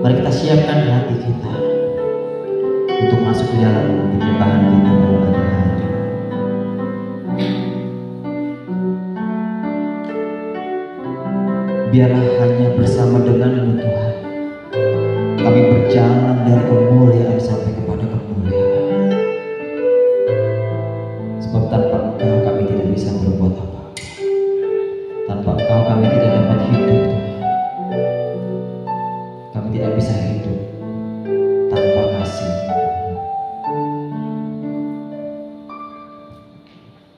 Mari kita siapkan hati kita untuk masuk ke dalam penyembahan kita pada pagi hari. Biarlah hanya bersama denganmu Tuhan kami berjalan dari kemuliaan sampai kepada kemuliaan. Sebab tanpa Engkau kami tidak bisa berbuat apa-apa. Tanpa Engkau kami tidak dapat hidup Tuhan. Kami tidak bisa hidup tanpa kasih.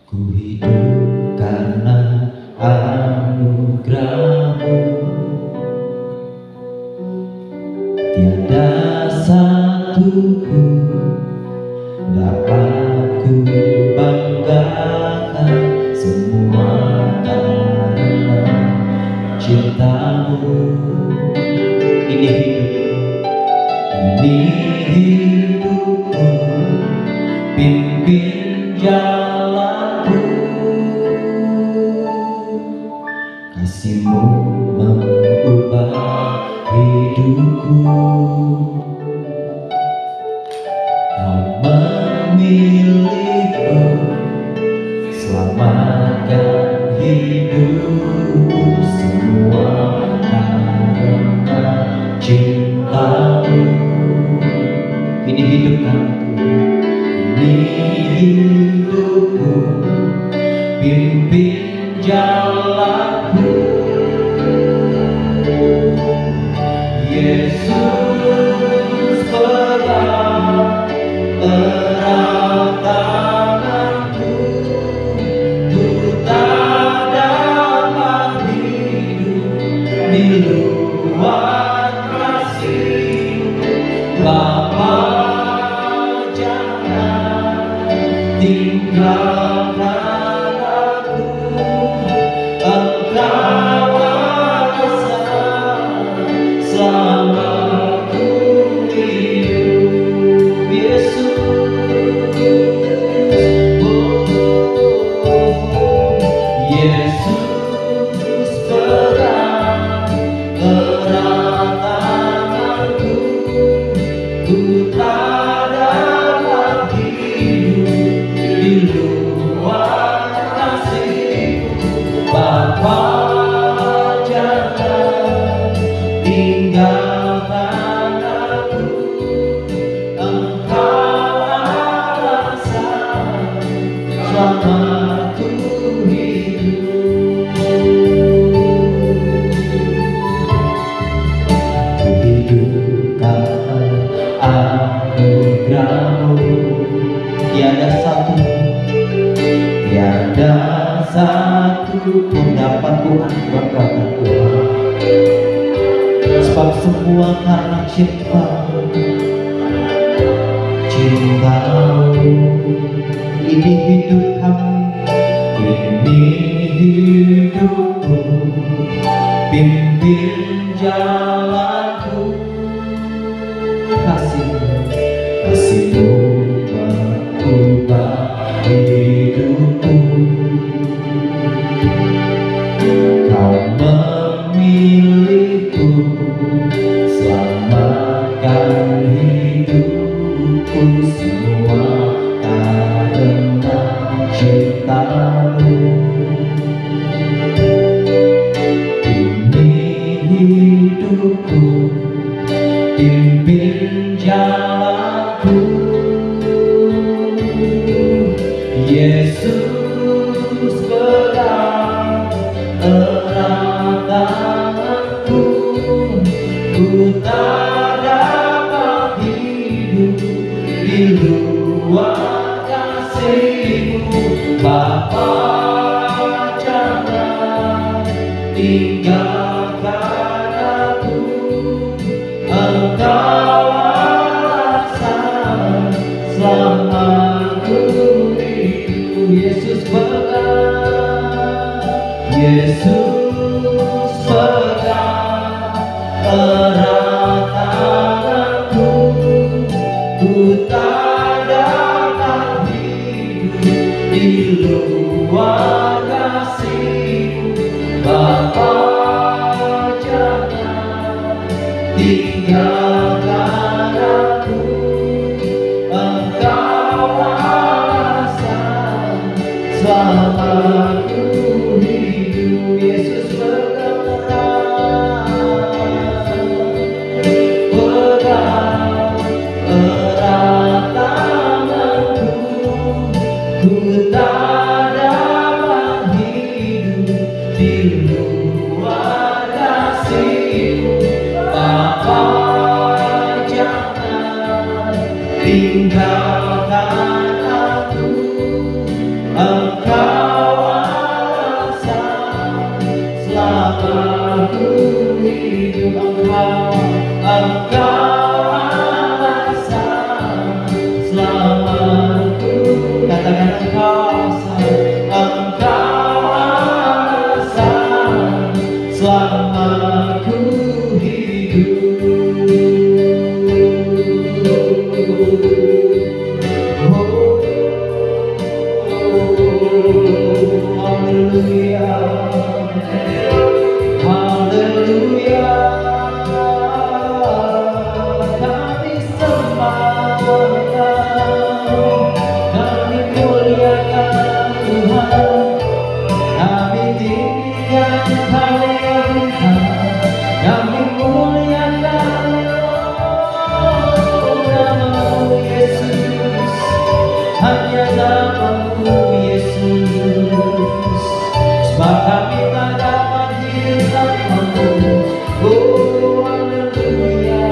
Ku hidup karena anugerah-Mu, tiada satu pun dapat ku banggakan, semua karena cinta-Mu. Ini hidupku, pimpin jalanku, kasih-Mu mengubah hidupku. Kau memilihku, selamatkan hidupku, semua karena cinta-Mu. Ini hidup kami, ini hidupku, pimpin jalanku. Yesus pegang erat tanganku, ku tak dapat hidup di luar kasih-Mu. Bapa, jangan tinggalkan aku, Engkau kuasa selama ku hidup. Yesus, Yesus pegang erat tanganku, ku tak dapat hidup di luar kasih-Mu. Bapa, jangan tinggalkan aku, Engkau kuasa selama ku hidup. Ku hidup karena anugerah-Mu, tiada satu pun dapat ku banggakan Tuhan. Sebab semua karena cinta-Mu. Ini hidup kami, ini hidupku, pimpin jalanku, kasih-Mu mengubah hidupku. Kau memilihku, selamatkan hidupku, semua karena cinta-Mu. Ini hidupku, pimpin jalanku. Yesus pegang erat tanganku, ku tak dapat hidup di luar kasih-Mu. Bapa, jangan tinggalkan aku, Engkau kuasa selama ku hidup. Yesus pegang, Yesus pegang erat tanganku, ku tak dapat hidup di luar kasih-Mu. Bapa, jangan tinggalkan tinggalkan aku, Engkau alasan selama aku hidup. Yesus berkata, pegang erat tanganku, ku tak dapat hidup di luar kasih-Mu. Bapa, jangan tinggalkan aku, Engkau alasan selama aku hidup. Engkau alasan selama aku, katakan Engkau alasan selama aku hidup. Haleluya, haleluya, kami sembah, kami muliakan Tuhan, kami tinggikan Tuhan, kami muliakan nama-Mu Yesus, hanya nama-Mu Yesus, sebab kami tak dapat hidup tanpa-Mu. Oh, haleluya.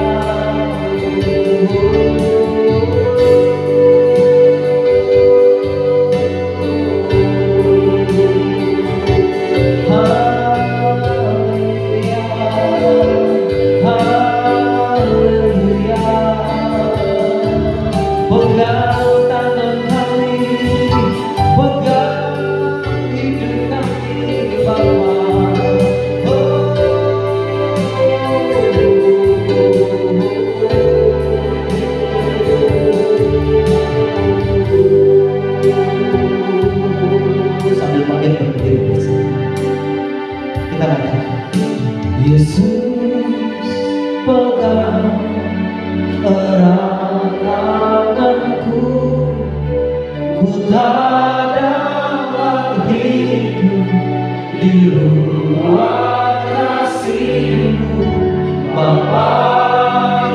Pegang tangan kami, pegang hidup kami, Bapa. Sambil panggil berdiri bersama, kita katakan, Yesus pegang erat tanganku, ku tak dapat hidup di luar kasih-Mu. Bapa,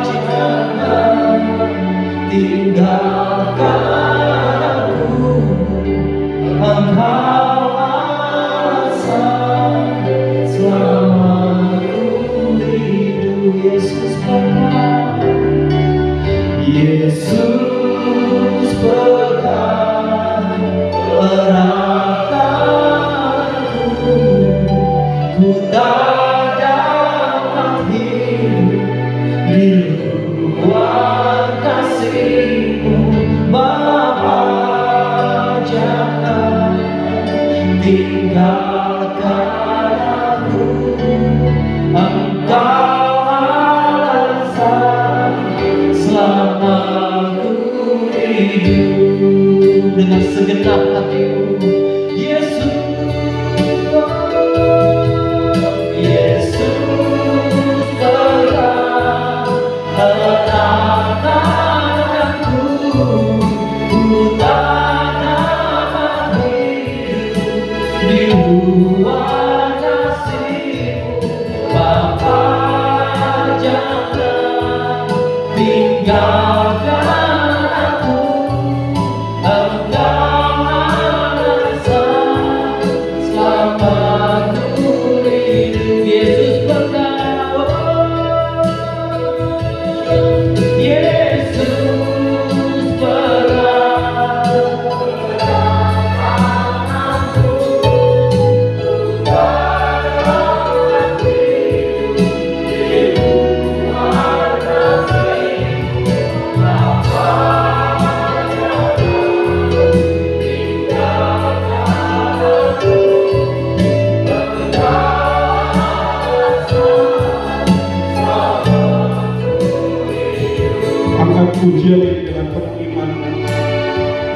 jangan tinggalkan aku, Engkau alasan selama aku hidup. Yesus pegang, Yesus pegang erat tanganku, ku tak dapat hidup di luar kasih-Mu. Bapa, jangan tinggalkan aku, Engkau alasan selama aku hidup. Dengan segenap hatimu, Yesus, Yesus pegang erat tanganku, ku tak dapat hidup di luar kasih-Mu. Bapa, jangan tinggalkan aku, Engkau alasan selama aku hidup. Yesus pegang, Yesus pegang tanganku, ku tak dapat hidup di luar kasih-Mu. Bapa, jangan tinggalkan aku, Engkau Angkat pujian ini dengan penuh iman.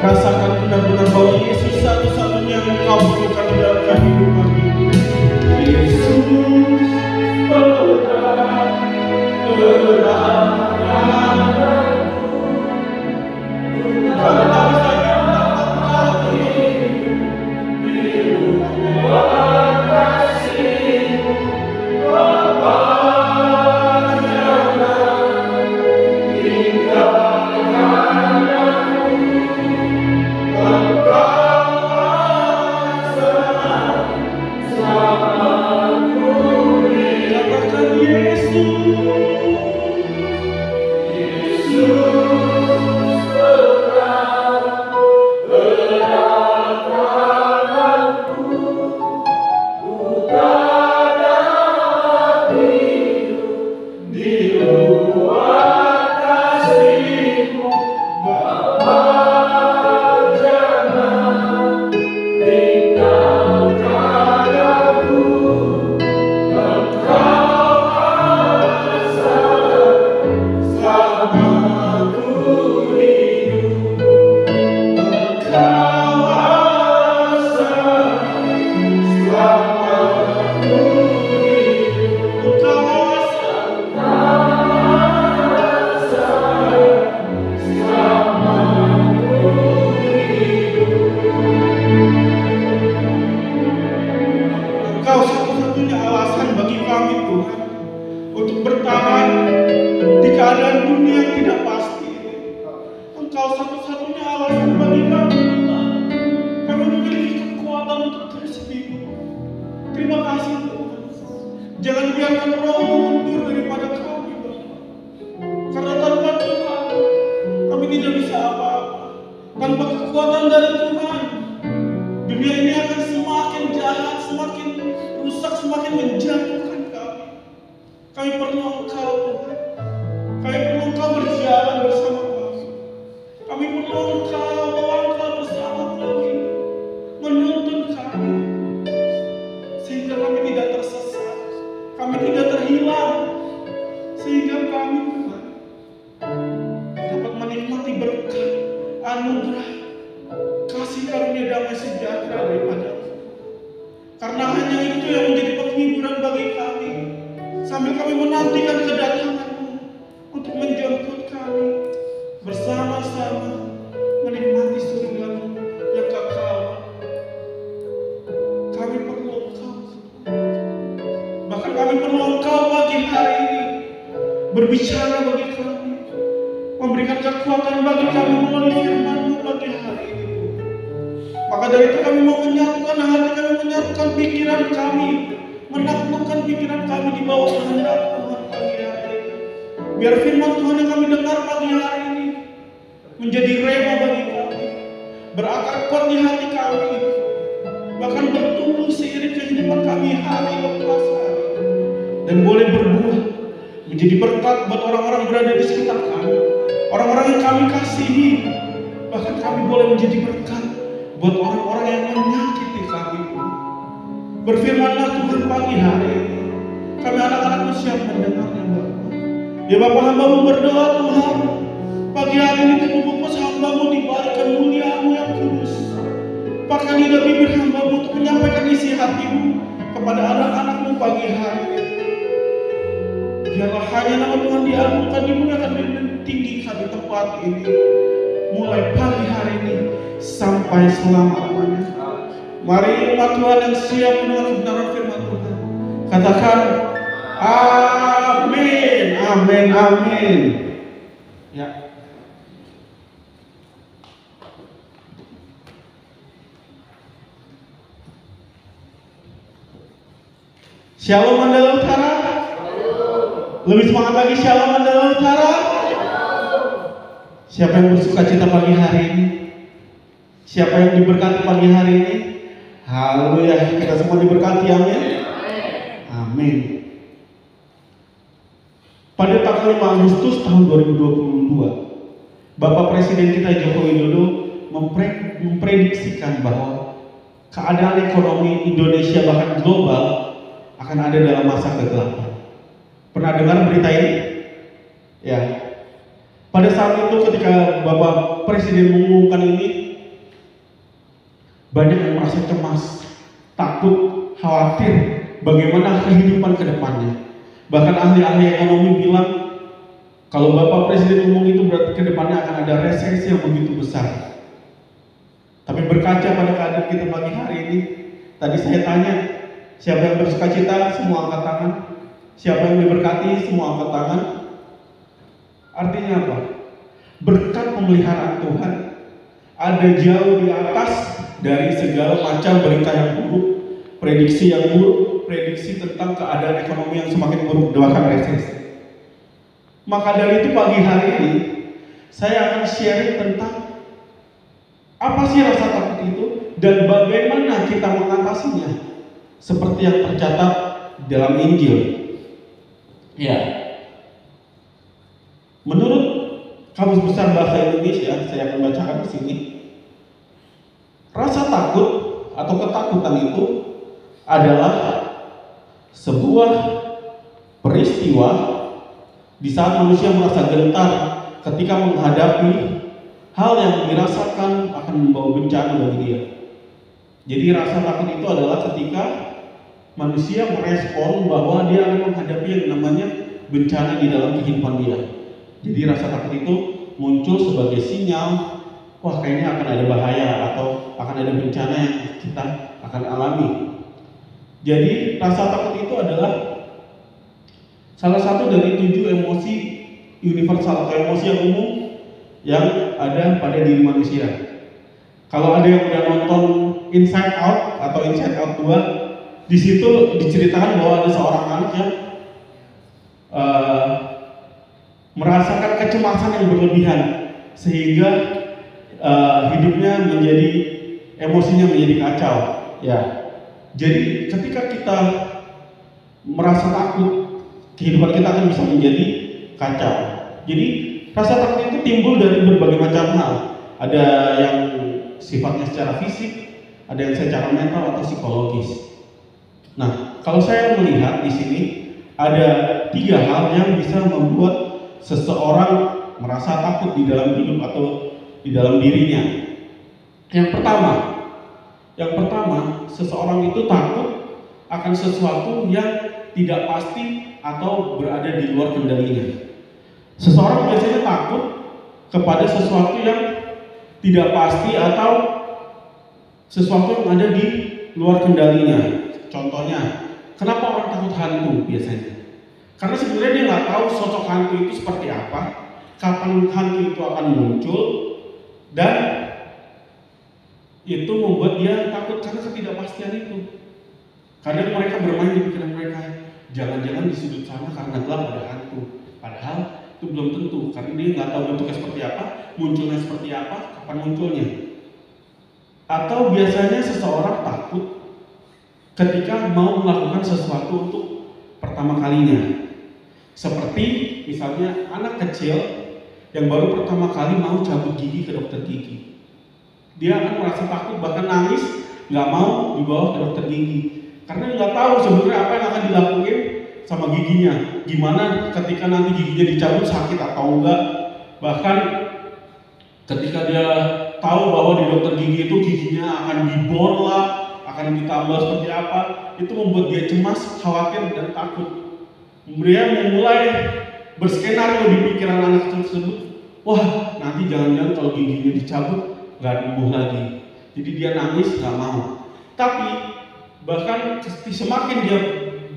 Rasakan benar-benar bahwa Yesus satu-satunya yang Engkau butuhkan di dalam kehidupan ini. Yesus pegang Berbicara bagi kami, memberikan kekuatan bagi kami melalui firman-Mu bagi hari ini. Maka dari itu kami mau menyatukan hati kami, menyatukan pikiran kami, menaklukkan pikiran kami di bawah kehendak Tuhan pagi hari ini. Biar firman Tuhan yang kami dengar pagi hari ini menjadi rema bagi kami, berakar kuat di hati kami, bahkan bertumbuh seiring kehidupan kami hari lepas hari, dan boleh berbuah menjadi berkat buat orang-orang berada di sekitar kami, orang-orang yang kami kasihi. Bahkan kami boleh menjadi berkat buat orang-orang yang menyakiti kami. Berfirmanlah Tuhan pagi hari ini, kami anak-anak-Mu siap mendengarnya Bapa. Ya Bapa, hamba-Mu berdoa Tuhan, pagi hari ini tubuh-pupus hamba-Mu dibalik kemuliaan-Mu yang kudus. Pakai lidah bibir hamba-Mu untuk menyampaikan isi hati-Mu kepada anak-anak-Mu pagi hari ini. Biarlah hanya nama Tuhan diagungkan, dimuliakan, dan ditinggikan di tempat ini, mulai pagi hari ini sampai selama-lamanya. Mari umat Tuhan yang siap mendengar kebenaran firman Tuhan, katakan amin, amin, amin. Ya. Shalom Mandala Utara. Lebih semangat lagi, Shalom Mandala Utara. Siapa yang bersuka cita pagi hari ini? Siapa yang diberkati pagi hari ini? Haleluya, kita semua diberkati, amin. Amin. Pada tanggal 5 Agustus tahun 2022, Bapak Presiden kita Joko Widodo memprediksikan bahwa keadaan ekonomi Indonesia bahkan global akan ada dalam masa kegelapan. Pernah dengar berita ini? Ya. Pada saat itu ketika Bapak Presiden mengumumkan ini, banyak yang merasa cemas, takut, khawatir bagaimana kehidupan ke depannya. Bahkan ahli-ahli ekonomi bilang kalau Bapak Presiden ngomong itu berarti ke depannya akan ada resesi yang begitu besar. Tapi berkaca pada keadaan kita pagi hari ini, tadi saya tanya, siapa yang bersukacita? Semua angkat tangan. Siapa yang diberkati? Semua angkat tangan. Artinya apa? Berkat pemeliharaan Tuhan ada jauh di atas dari segala macam berita yang buruk, prediksi yang buruk, prediksi tentang keadaan ekonomi yang semakin buruk, bahkan resesi. Maka dari itu pagi hari ini saya akan sharing tentang apa sih rasa takut itu dan bagaimana kita mengatasinya, seperti yang tercatat dalam Injil. Ya, menurut Kamus Besar Bahasa Indonesia, saya akan bacakan di sini. Rasa takut atau ketakutan itu adalah sebuah peristiwa di saat manusia merasa gentar ketika menghadapi hal yang dirasakan akan membawa bencana bagi dia. Jadi rasa takut itu adalah ketika manusia merespon bahwa dia akan menghadapi yang namanya bencana di dalam kehidupan dia. Jadi rasa takut itu muncul sebagai sinyal, wah kayaknya akan ada bahaya atau akan ada bencana yang kita akan alami. Jadi rasa takut itu adalah salah satu dari 7 emosi universal atau emosi yang umum yang ada pada diri manusia. Kalau ada yang udah nonton Inside Out atau Inside Out 2, di situ diceritakan bahwa ada seorang anak yang merasakan kecemasan yang berlebihan sehingga hidupnya menjadi emosinya menjadi kacau. Ya, jadi ketika kita merasa takut, kehidupan kita akan bisa menjadi kacau. Jadi rasa takut itu timbul dari berbagai macam hal. Ada yang sifatnya secara fisik, ada yang secara mental atau psikologis. Nah, kalau saya melihat di sini ada 3 hal yang bisa membuat seseorang merasa takut di dalam hidup atau di dalam dirinya. Yang pertama, seseorang itu takut akan sesuatu yang tidak pasti atau berada di luar kendalinya. Seseorang biasanya takut kepada sesuatu yang tidak pasti atau sesuatu yang ada di luar kendalinya. Contohnya, kenapa orang takut hantu biasanya? Karena sebenarnya dia nggak tahu sosok hantu itu seperti apa, kapan hantu itu akan muncul, dan itu membuat dia takut karena ketidakpastian itu. Kadang mereka bermain di pikiran mereka, jangan-jangan di sudut sana karena gelap ada hantu. Padahal itu belum tentu, karena dia nggak tahu bentuknya seperti apa, munculnya seperti apa, kapan munculnya. Atau biasanya seseorang takut ketika mau melakukan sesuatu untuk pertama kalinya. Seperti misalnya anak kecil yang baru pertama kali mau cabut gigi ke dokter gigi. Dia akan merasa takut, bahkan nangis, nggak mau dibawa ke dokter gigi. Karena dia nggak tahu sebenarnya apa yang akan dilakukan sama giginya. Gimana ketika nanti giginya dicabut, sakit atau enggak. Bahkan ketika dia tahu bahwa di dokter gigi itu giginya akan dibor lah, akan ditambal seperti apa, itu membuat dia cemas, khawatir, dan takut. Dia mulai berskenario di pikiran anak tersebut, wah nanti jangan-jangan kalau giginya dicabut nggak tumbuh lagi. Jadi dia nangis, nggak mau. Tapi bahkan semakin dia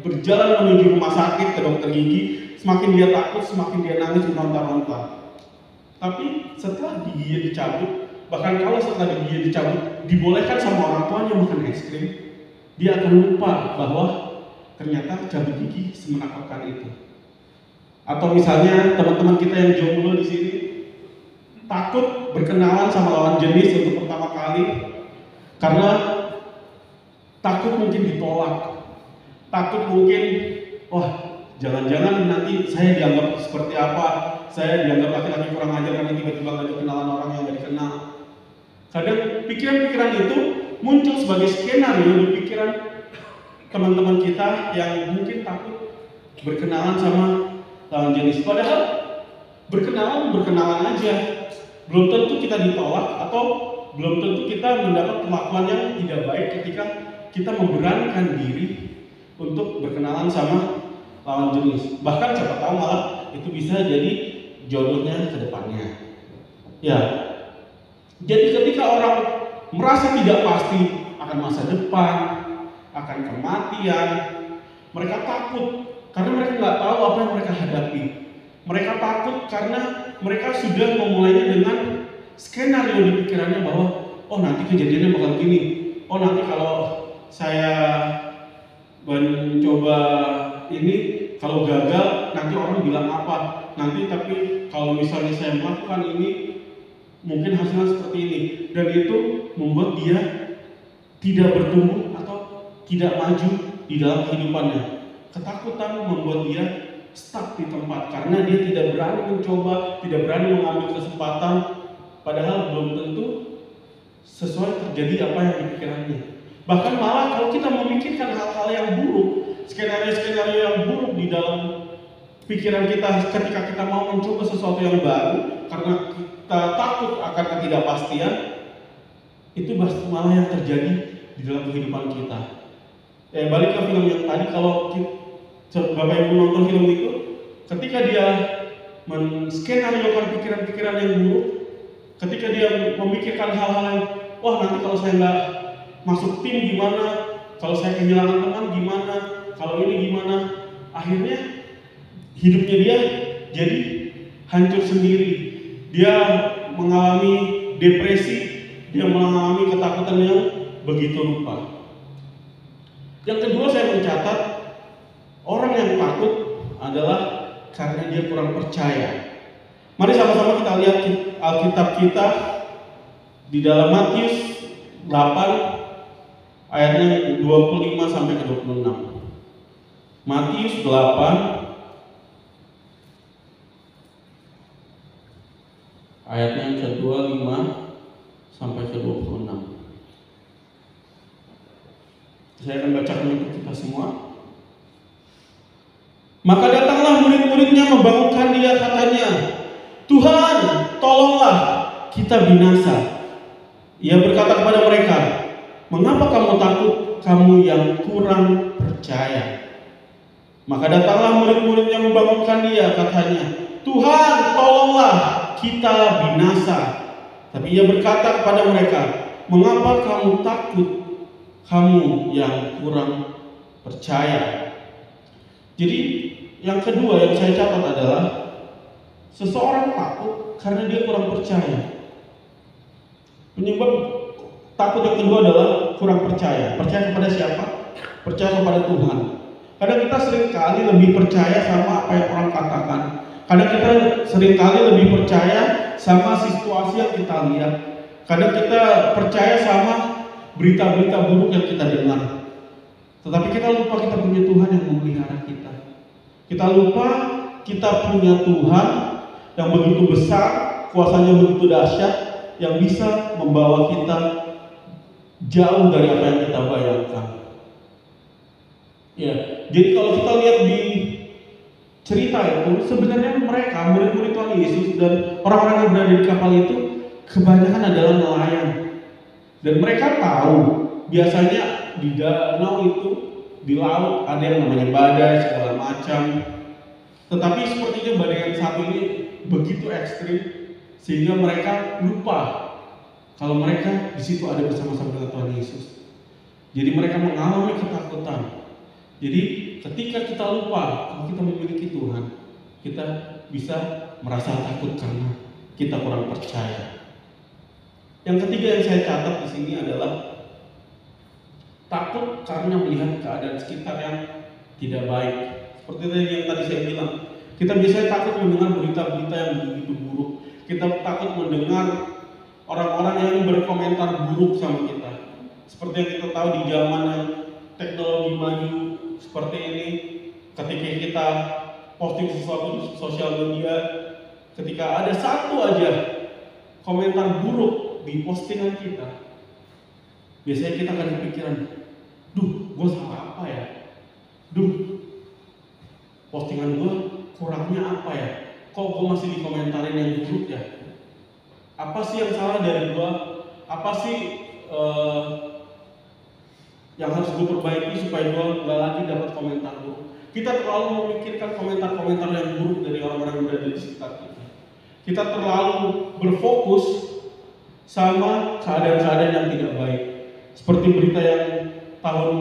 berjalan menuju rumah sakit ke dokter gigi, semakin dia takut, semakin dia nangis meronta-ronta. Tapi setelah giginya dicabut, bahkan kalau setelah giginya dicabut dibolehkan sama orang tuanya makan es krim, dia akan lupa bahwa ternyata cabut gigi semenakutkan itu. Atau misalnya teman-teman kita yang jomblo di sini takut berkenalan sama lawan jenis untuk pertama kali karena takut mungkin ditolak, takut mungkin wah jangan-jangan nanti saya dianggap seperti apa, saya dianggap laki-laki kurang ajar karena tiba-tiba ngajak kenalan orang yang gak dikenal. Kadang pikiran-pikiran itu muncul sebagai skenario di pikiran teman-teman kita yang mungkin takut berkenalan sama lawan jenis. Padahal berkenalan aja, belum tentu kita ditolak atau belum tentu kita mendapat perlakuan yang tidak baik ketika kita memberanikan diri untuk berkenalan sama lawan jenis. Bahkan siapa tahu malah itu bisa jadi jodohnya ke depannya. Ya, jadi ketika orang merasa tidak pasti akan masa depan, akan kematian, mereka takut karena mereka nggak tahu apa yang mereka hadapi. Mereka takut karena mereka sudah memulainya dengan skenario di pikirannya bahwa oh nanti kejadiannya bakal gini, oh nanti kalau saya mencoba ini kalau gagal nanti orang bilang apa, nanti tapi kalau misalnya saya melakukan ini mungkin hasilnya seperti ini, dan itu membuat dia tidak bertumbuh atau tidak maju di dalam kehidupannya. Ketakutan membuat dia stuck di tempat karena dia tidak berani mencoba, tidak berani mengambil kesempatan, padahal belum tentu sesuai terjadi apa yang dipikirannya. Bahkan malah kalau kita memikirkan hal-hal yang buruk, skenario-skenario yang buruk di dalam pikiran kita ketika kita mau mencoba sesuatu yang baru karena kita takut akan ketidakpastian, itu malah yang terjadi di dalam kehidupan kita. Balik ke film yang tadi, kalau Bapak Ibu nonton film itu, ketika dia menskenariokan pikiran-pikiran yang buruk, ketika dia memikirkan hal-hal yang wah nanti kalau saya nggak masuk tim gimana, kalau saya kehilangan teman gimana, kalau ini gimana, akhirnya hidupnya dia jadi hancur sendiri. Dia mengalami depresi, dia mengalami ketakutan yang begitu rupa. Yang kedua, saya mencatat orang yang takut adalah karena dia kurang percaya. Mari sama-sama kita lihat Alkitab kita di dalam Matius 8 ayatnya 25 sampai ke 26. Matius 8 ayatnya yang ke-25 sampai ke 26. Saya akan bacakan untuk kita semua. Maka datanglah murid-muridnya membangunkan dia, katanya, "Tuhan, tolonglah, kita binasa." Ia berkata kepada mereka, "Mengapa kamu takut, kamu yang kurang percaya?" Maka datanglah murid-muridnya membangunkan dia, katanya, "Tuhan, tolonglah, kita binasa." Tapi ia berkata kepada mereka, "Mengapa kamu takut, kamu yang kurang percaya?" Jadi yang kedua yang saya catat adalah seseorang takut karena dia kurang percaya. Penyebab takut yang kedua adalah kurang percaya. Percaya kepada siapa? Percaya kepada Tuhan. Kadang kita seringkali lebih percaya sama apa yang orang katakan. Kadang kita seringkali lebih percaya sama situasi yang kita lihat. Kadang kita percaya sama berita-berita buruk yang kita dengar. Tetapi kita lupa kita punya Tuhan yang memelihara kita. Kita lupa kita punya Tuhan yang begitu besar, kuasanya begitu dahsyat, yang bisa membawa kita jauh dari apa yang kita bayangkan. Ya, jadi kalau kita lihat di cerita itu, sebenarnya mereka, murid-murid Tuhan Yesus dan orang-orang yang berada di kapal itu, kebanyakan adalah nelayan. Dan mereka tahu, biasanya di danau itu, di laut ada yang namanya badai, segala macam. Tetapi sepertinya badai yang satu ini begitu ekstrim, sehingga mereka lupa kalau mereka di situ ada bersama-sama dengan Tuhan Yesus. Jadi mereka mengalami ketakutan. Jadi ketika kita lupa kalau kita memiliki Tuhan, kita bisa merasa takut karena kita kurang percaya. Yang ketiga yang saya catat di sini adalah takut karena melihat keadaan sekitar yang tidak baik. Seperti yang tadi saya bilang, kita biasanya takut mendengar berita-berita yang begitu buruk. Kita takut mendengar orang-orang yang berkomentar buruk sama kita. Seperti yang kita tahu di zaman yang teknologi maju seperti ini, ketika kita posting sesuatu di sosial media, ketika ada satu aja komentar buruk di postingan kita, biasanya kita akan kepikiran, duh, gue salah apa ya? Duh, postingan gue kurangnya apa ya? Kok gue masih dikomentarin yang buruk ya? Apa sih yang salah dari gue? Apa sih yang harus gue perbaiki supaya gue gak lagi dapat komentar buruk? Kita terlalu memikirkan komentar-komentar yang buruk dari orang-orang yang berada di sekitar kita. Kita terlalu berfokus sama keadaan-keadaan yang tidak baik. Seperti berita yang tahun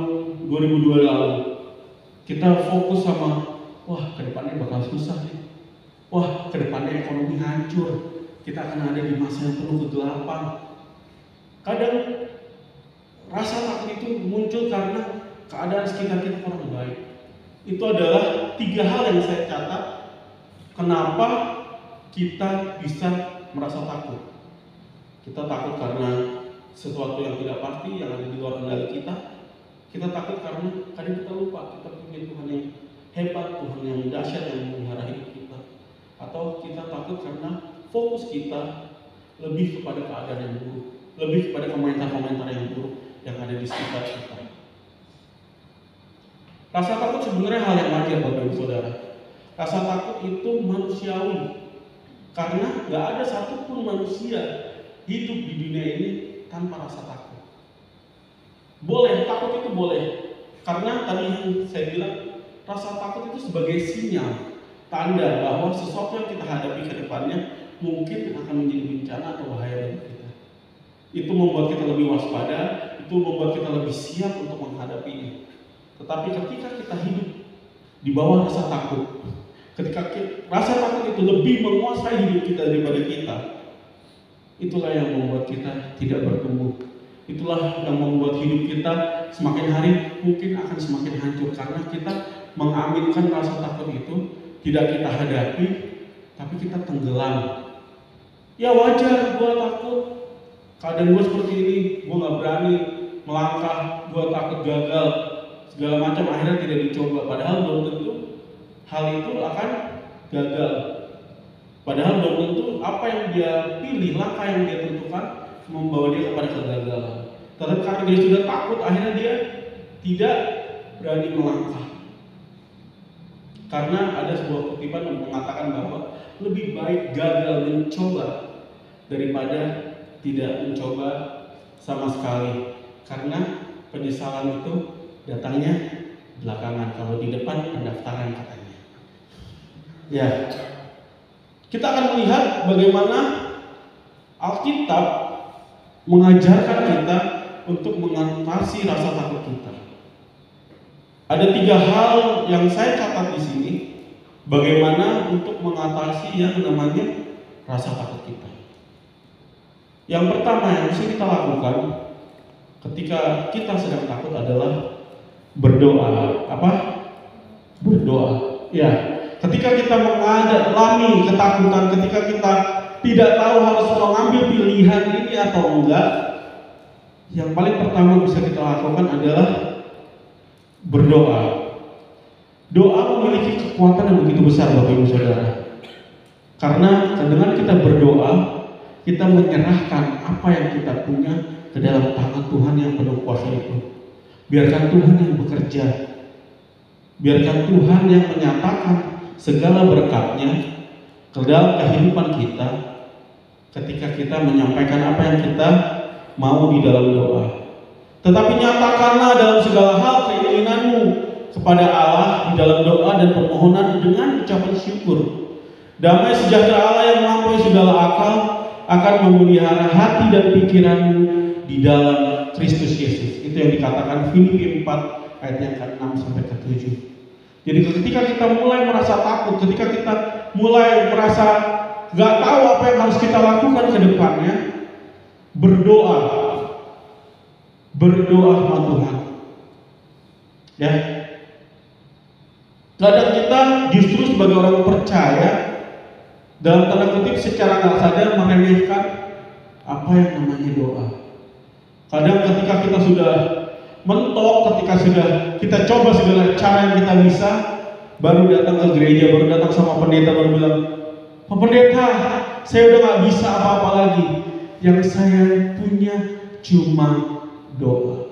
2002 lalu. Kita fokus sama, wah kedepannya bakal susah nih. Wah kedepannya ekonomi hancur. Kita akan ada di masa yang penuh kegelapan. Kadang rasa takut itu muncul karena keadaan sekitar kita kurang baik. Itu adalah 3 hal yang saya catat kenapa kita bisa merasa takut. Kita takut karena sesuatu yang tidak pasti yang ada di luar kendali kita. Kita takut karena kadang kita lupa kita punya Tuhan yang hebat, Tuhan yang dahsyat yang memelihara hidup kita. Atau kita takut karena fokus kita lebih kepada keadaan yang buruk, lebih kepada komentar-komentar yang buruk yang ada di sekitar kita. Rasa takut sebenarnya hal yang wajar Bapak Ibu Saudara. Rasa takut itu manusiawi. Karena gak ada satupun manusia hidup di dunia ini tanpa rasa takut. Boleh, takut itu boleh. Karena tadi yang saya bilang, rasa takut itu sebagai sinyal, tanda bahwa sesuatu yang kita hadapi ke depannya mungkin akan menjadi bencana atau bahaya bagi kita. Itu membuat kita lebih waspada, itu membuat kita lebih siap untuk menghadapinya. Tetapi ketika kita hidup di bawah rasa takut, ketika rasa takut itu lebih menguasai hidup kita daripada kita, itulah yang membuat kita tidak bertumbuh. Itulah yang membuat hidup kita semakin hari mungkin akan semakin hancur karena kita mengaminkan rasa takut itu tidak kita hadapi, tapi kita tenggelam. Ya wajar, gue takut. Keadaan gue seperti ini, gue gak berani melangkah, gue takut gagal. Segala macam akhirnya tidak dicoba. Padahal belum tentu hal itu akan gagal. Padahal belum tentu apa yang dia pilih, langkah yang dia tentukan membawa dia kepada kegagalan. Tetapi karena dia sudah takut, akhirnya dia tidak berani melangkah. Karena ada sebuah kutipan yang mengatakan bahwa lebih baik gagal mencoba daripada tidak mencoba sama sekali. Karena penyesalan itu datangnya belakangan, kalau di depan pendaftaran katanya. Ya, kita akan melihat bagaimana Alkitab mengajarkan kita untuk mengatasi rasa takut kita. Ada 3 hal yang saya catat di sini, bagaimana untuk mengatasi yang namanya rasa takut kita. Yang pertama yang harus kita lakukan ketika kita sedang takut adalah berdoa. Apa? Berdoa. Ya, ketika kita mengalami ketakutan, ketika kita tidak tahu harus mengambil pilihan ini atau enggak, yang paling pertama bisa kita lakukan adalah berdoa. Doa memiliki kekuatan yang begitu besar Bapak Ibu Saudara. Karena dengan kita berdoa, kita menyerahkan apa yang kita punya ke dalam tangan Tuhan yang penuh kuasa itu. Biarkan Tuhan yang bekerja. Biarkan Tuhan yang menyatakan segala berkat-Nya ke dalam kehidupan kita ketika kita menyampaikan apa yang kita mau di dalam doa. Tetapi nyatakanlah dalam segala hal keinginanmu kepada Allah di dalam doa dan permohonan dengan ucapan syukur. Damai sejahtera Allah yang melampaui segala akal akan memelihara hati dan pikiranmu di dalam Kristus Yesus. Itu yang dikatakan Filipi 4 ayat yang ke-6 sampai ke-7. Jadi ketika kita mulai merasa takut, ketika kita mulai merasa gak tahu apa yang harus kita lakukan ke depannya, berdoa sama Tuhan. Ya. Kadang kita justru sebagai orang percaya dalam tanda kutip secara gak sadar meremehkan apa yang namanya doa. Kadang ketika kita sudah mentok, ketika sudah kita coba segala cara yang kita bisa, baru datang ke gereja, baru datang sama pendeta, baru bilang, Pak Pendeta, saya udah gak bisa apa-apa lagi. Yang saya punya cuma doa.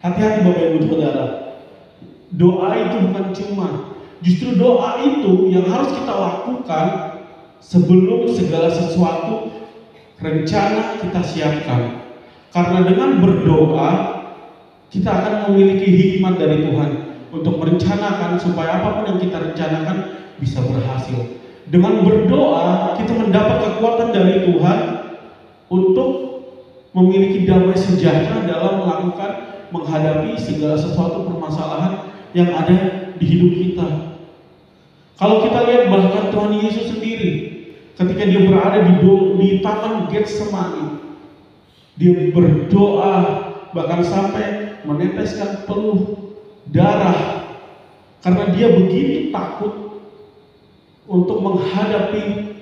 Hati-hati Bapak Ibu Saudara. Doa itu bukan cuma, justru doa itu yang harus kita lakukan sebelum segala sesuatu rencana kita siapkan. Karena dengan berdoa kita akan memiliki hikmat dari Tuhan untuk merencanakan supaya apapun yang kita rencanakan bisa berhasil. Dengan berdoa kita mendapat kekuatan dari Tuhan untuk memiliki damai sejahtera dalam menghadapi segala sesuatu permasalahan yang ada di hidup kita. Kalau kita lihat bahkan Tuhan Yesus sendiri ketika dia berada di taman Getsemani, dia berdoa bahkan sampai meneteskan peluh darah karena dia begitu takut untuk menghadapi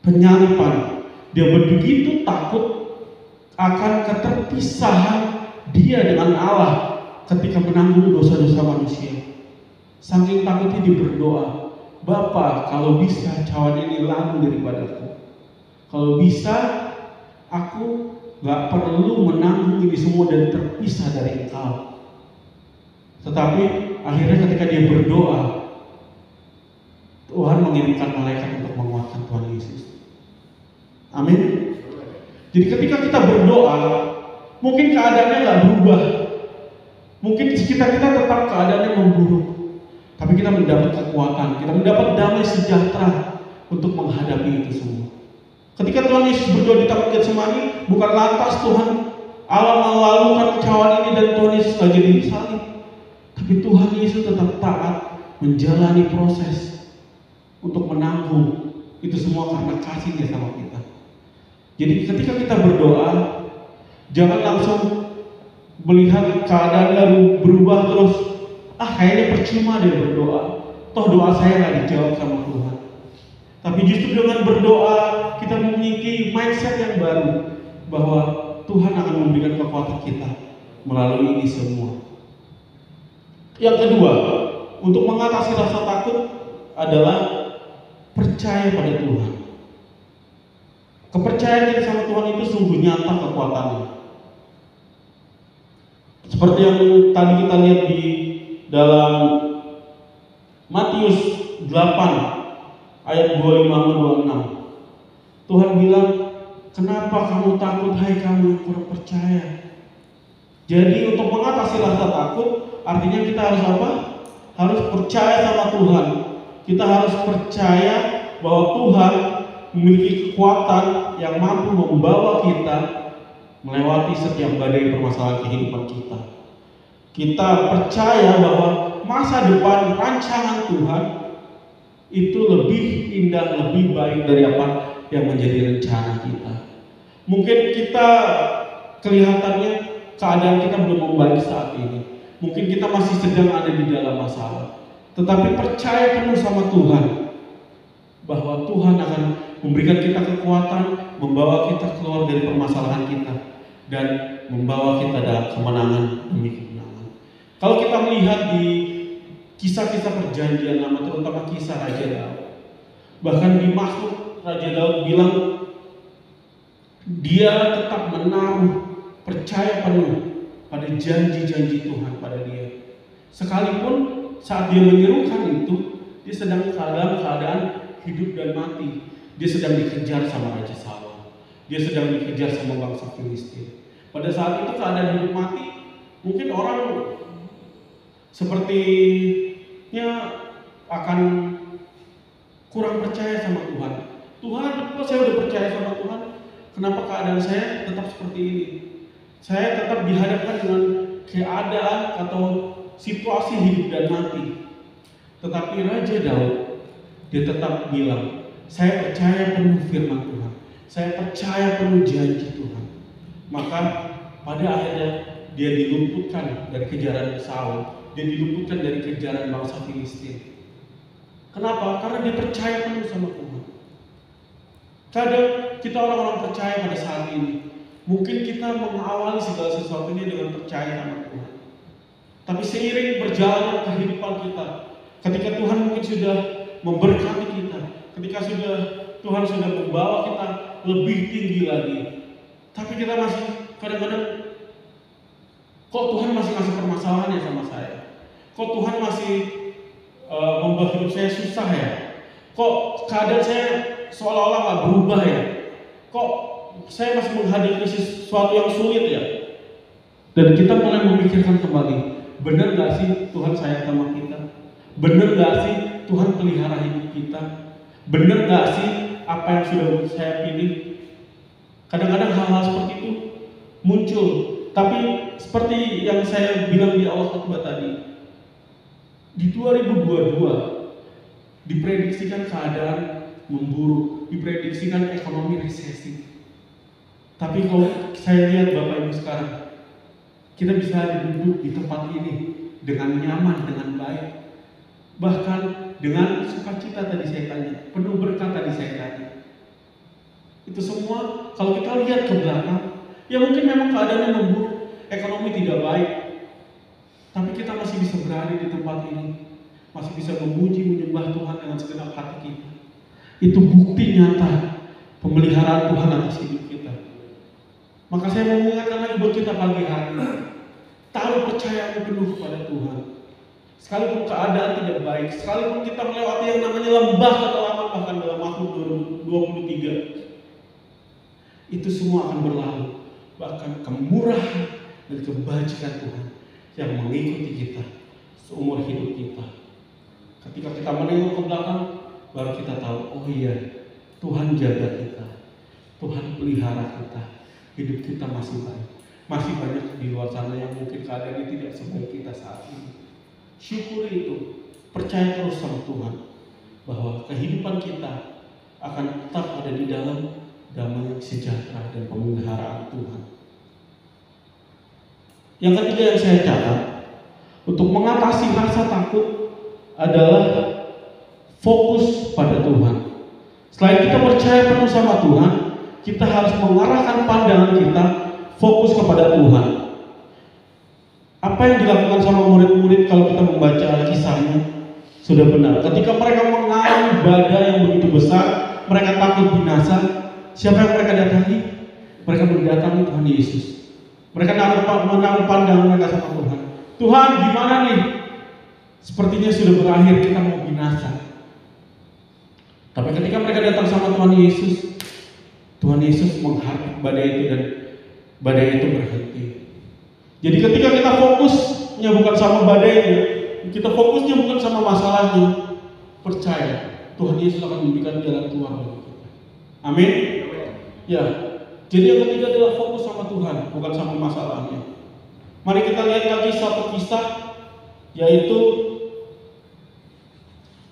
penyaliban. Dia begitu takut akan keterpisahan dia dengan Allah ketika menanggung dosa-dosa manusia. Saking takutnya dia berdoa, Bapa, kalau bisa cawan ini lalu daripadaku. Kalau bisa aku gak perlu menanggung ini semua dan terpisah dari Engkau. Tetapi akhirnya ketika dia berdoa, Tuhan mengirimkan malaikat untuk menguatkan Tuhan Yesus. Amin. Jadi ketika kita berdoa, mungkin keadaannya gak berubah. Mungkin di sekitar kita tetap keadaannya memburuk. Tapi kita mendapat kekuatan, kita mendapat damai sejahtera untuk menghadapi itu semua. Ketika Tuhan Yesus berdoa di taman Getsemani, bukan lantas Tuhan Allah melalukan kecawan ini dan Tuhan Yesus lagi disalib. Tapi Tuhan Yesus tetap taat menjalani proses untuk menanggung itu semua karena kasih-Nya sama kita. Jadi ketika kita berdoa, jangan langsung melihat keadaan lalu berubah terus. Kayaknya percuma dia berdoa. Toh doa saya gak dijawab sama Tuhan. Tapi justru dengan berdoa kita memiliki mindset yang baru bahwa Tuhan akan memberikan kekuatan kita melalui ini semua. Yang kedua, untuk mengatasi rasa takut adalah percaya pada Tuhan. Kepercayaan kita sama Tuhan itu sungguh nyata kekuatannya. Seperti yang tadi kita lihat di dalam Matius 8 ayat 25-26. Tuhan bilang, kenapa kamu takut hai kamu yang kurang percaya? Jadi untuk mengatasi rasa takut, artinya kita harus apa? Harus percaya sama Tuhan. Kita harus percaya bahwa Tuhan memiliki kekuatan yang mampu membawa kita melewati setiap badai permasalahan kehidupan kita. Kita percaya bahwa masa depan rancangan Tuhan itu lebih indah, lebih baik dari apa yang menjadi rencana kita. Mungkin kita kelihatannya keadaan kita belum membaik saat ini. Mungkin kita masih sedang ada di dalam masalah. Tetapi percaya penuh sama Tuhan bahwa Tuhan akan memberikan kita kekuatan, membawa kita keluar dari permasalahan kita dan membawa kita dalam kemenangan demi kemenangan. Kalau kita melihat di kisah-kisah perjanjian lama, terutama kisah Raja Daud, bahkan di Mazmur Raja Daud bilang dia tetap menaruh percaya penuh pada janji-janji Tuhan pada dia. Sekalipun saat dia menyerukan itu, dia sedang dalam keadaan hidup dan mati. Dia sedang dikejar sama Raja Saul. Dia sedang dikejar sama bangsa Filistin. Pada saat itu keadaan hidup mati, mungkin orang sepertinya akan kurang percaya sama Tuhan. Tuhan, kok saya udah percaya sama Tuhan, kenapa keadaan saya tetap seperti ini? Saya tetap dihadapkan dengan keadaan atau situasi hidup dan mati. Tetapi Raja Daud, dia tetap bilang, saya percaya penuh firman Tuhan. Saya percaya penuh janji Tuhan. Maka pada akhirnya dia diluputkan dari kejaran Saul. Dia diluputkan dari kejaran bangsa Filistin. Kenapa? Karena dia percaya penuh sama Tuhan. Kadang kita orang-orang percaya pada saat ini, mungkin kita mengawali segala sesuatunya dengan percaya sama Tuhan. Tapi seiring berjalannya kehidupan kita, ketika Tuhan mungkin sudah memberkati kita, ketika Tuhan sudah membawa kita lebih tinggi lagi, tapi kita masih kadang-kadang, kok Tuhan masih ngasih permasalahannya sama saya? Kok Tuhan masih membuat hidup saya susah ya? Kok keadaan saya seolah-olah gak berubah ya? Kok saya masih menghadapi sesuatu yang sulit ya? Dan kita mulai memikirkan kembali, benar gak sih Tuhan sayang sama kita? Benar gak sih Tuhan pelihara hidup kita? Benar gak sih apa yang sudah saya pilih? Kadang-kadang hal-hal seperti itu muncul. Tapi seperti yang saya bilang di awal khotbah tadi, di 2022 diprediksikan keadaan memburuk, diprediksikan ekonomi resesi. Tapi kalau saya lihat Bapak Ibu sekarang, kita bisa duduk di tempat ini dengan nyaman, dengan baik, bahkan dengan sukacita tadi saya tanya, penuh berkat tadi saya tanya. Itu semua kalau kita lihat ke belakang, ya mungkin memang keadaannya memburuk, ekonomi tidak baik, tapi kita masih bisa berada di tempat ini, masih bisa memuji, menyembah Tuhan dengan segenap hati kita. Itu bukti nyata pemeliharaan Tuhan atas hidup kita. Maka saya mau mengingatkan lagi buat kita pagi hari, taruh percayamu penuh kepada Tuhan. Sekalipun keadaan tidak baik, sekalipun kita melewati yang namanya lembah kedalaman, bahkan dalam Mazmur 23, itu semua akan berlalu. Bahkan kemurahan dan kebajikan Tuhan yang mengikuti kita seumur hidup kita. Ketika kita menengok ke belakang, baru kita tahu, oh iya, Tuhan jaga kita, Tuhan pelihara kita, hidup kita masih baik. Masih banyak di luar sana yang mungkin keadaannya tidak sebaik kita saat ini. Syukuri itu, percaya terus sama Tuhan bahwa kehidupan kita akan tetap ada di dalam damai, sejahtera, dan pemeliharaan Tuhan. Yang ketiga yang saya catat, untuk mengatasi rasa takut adalah fokus pada Tuhan. Selain kita percaya penuh sama Tuhan, kita harus mengarahkan pandangan kita fokus kepada Tuhan. Apa yang dilakukan sama murid-murid kalau kita membaca kisahnya sudah benar. Ketika mereka mengalami badai yang begitu besar, mereka takut binasa. Siapa yang mereka datangi? Mereka mendatangi Tuhan Yesus. Mereka menaruh pandangan mereka sama Tuhan. Tuhan, gimana nih? Sepertinya sudah berakhir, kita mau binasa. Tapi ketika mereka datang sama Tuhan Yesus menghardik badai itu dan badai itu berhenti. Jadi ketika kita fokusnya bukan sama badainya, kita fokusnya bukan sama masalahnya, percaya Tuhan Yesus akan memberikan jalan keluar bagi kita. Amin. Ya. Jadi yang ketiga adalah fokus sama Tuhan, bukan sama masalahnya. Mari kita lihat lagi satu kisah, yaitu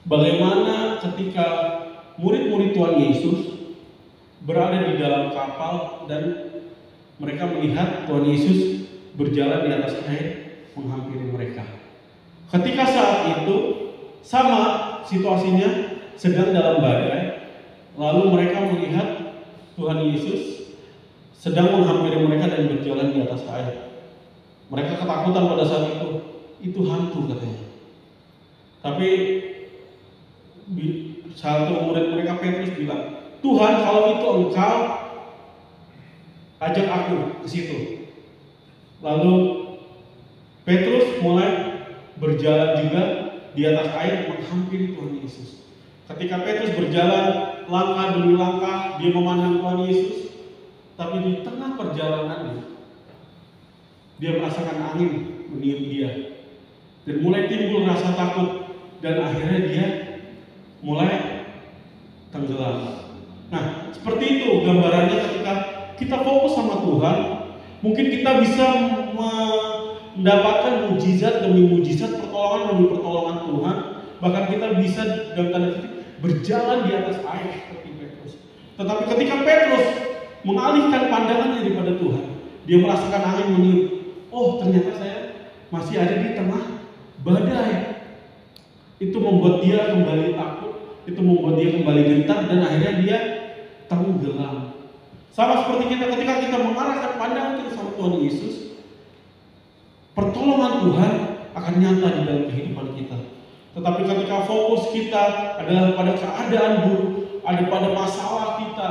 bagaimana ketika murid-murid Tuhan Yesus berada di dalam kapal dan mereka melihat Tuhan Yesus berjalan di atas air menghampiri mereka. Ketika saat itu sama situasinya, sedang dalam badai, lalu mereka melihat Tuhan Yesus sedang menghampiri mereka dan berjalan di atas air. Mereka ketakutan pada saat itu hantu katanya. Tapi satu murid mereka Petrus bilang, Tuhan kalau itu engkau, ajak aku ke situ. Lalu Petrus mulai berjalan juga di atas air menghampiri Tuhan Yesus. Ketika Petrus berjalan langkah demi langkah, dia memandang Tuhan Yesus. Tapi di tengah perjalanannya, dia merasakan angin meniup dia. Dan mulai timbul rasa takut. Dan akhirnya dia mulai tenggelam. Nah, seperti itu gambarannya ketika kita fokus sama Tuhan. Mungkin kita bisa mendapatkan mujizat demi mujizat, pertolongan demi pertolongan Tuhan. Bahkan kita bisa dalam tanda kutip berjalan di atas air seperti Petrus. Tetapi ketika Petrus mengalihkan pandangannya daripada Tuhan, dia merasakan angin meniup. Oh, ternyata saya masih ada di tengah badai. Itu membuat dia kembali takut, itu membuat dia kembali gentar, dan akhirnya dia tenggelam. Sama seperti kita ketika kita mengarahkan pandangan kita sama Tuhan Yesus, pertolongan Tuhan akan nyata di dalam kehidupan kita. Tetapi ketika fokus kita adalah pada keadaan buruk, ada pada masalah kita,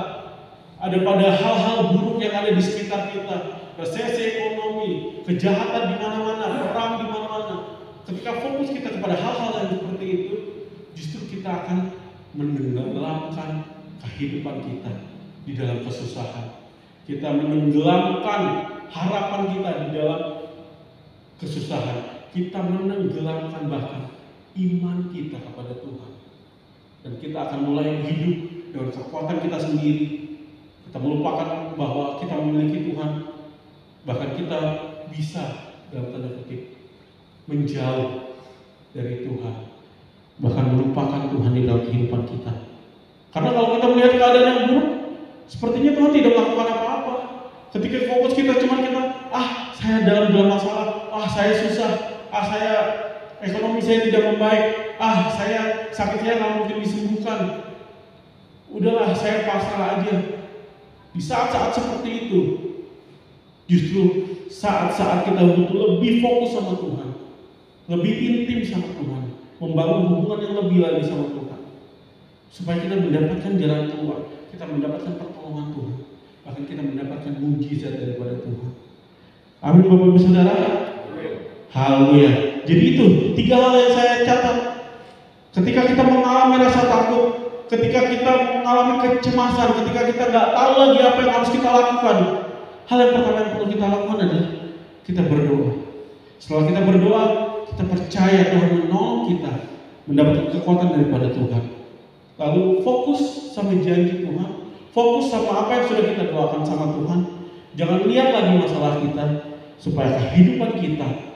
ada pada hal-hal buruk yang ada di sekitar kita, resesi ekonomi, kejahatan di mana-mana, perang di mana-mana. Ketika fokus kita kepada hal-hal yang seperti itu, justru kita akan menenggelamkan kehidupan kita di dalam kesusahan. Kita menenggelamkan harapan kita di dalam kesusahan. kita menenggelamkan bahkan iman kita kepada Tuhan. Dan kita akan mulai hidup dengan kekuatan kita sendiri. Kita melupakan bahwa kita memiliki Tuhan. Bahkan kita bisa dalam tanda kutip menjauh dari Tuhan. Bahkan melupakan Tuhan di dalam kehidupan kita. Karena kalau kita melihat keadaan yang buruk, sepertinya Tuhan tidak melakukan apa-apa. Ketika fokus kita cuma kita, saya dalam masalah, saya susah, saya ekonomi saya tidak membaik, saya sakit saya nggak mungkin disembuhkan. Udahlah, saya pasrah aja. Di saat-saat seperti itu, justru saat-saat kita butuh lebih fokus sama Tuhan, lebih intim sama Tuhan, membangun hubungan yang lebih lagi sama Tuhan, supaya kita mendapatkan jalan keluar, kita mendapatkan pertolongan Tuhan, bahkan kita mendapatkan mujizat daripada Tuhan. Amin, Bapak Ibu Saudara. Haleluya. Jadi itu 3 hal yang saya catat. Ketika kita mengalami rasa takut, ketika kita mengalami kecemasan, ketika kita nggak tahu lagi apa yang harus kita lakukan, hal yang pertama yang perlu kita lakukan adalah kita berdoa. Setelah kita berdoa, kita percaya Tuhan menolong kita mendapatkan kekuatan daripada Tuhan. Lalu fokus sama janji Tuhan, fokus sama apa yang sudah kita doakan sama Tuhan. Jangan lihat lagi masalah kita, supaya kehidupan kita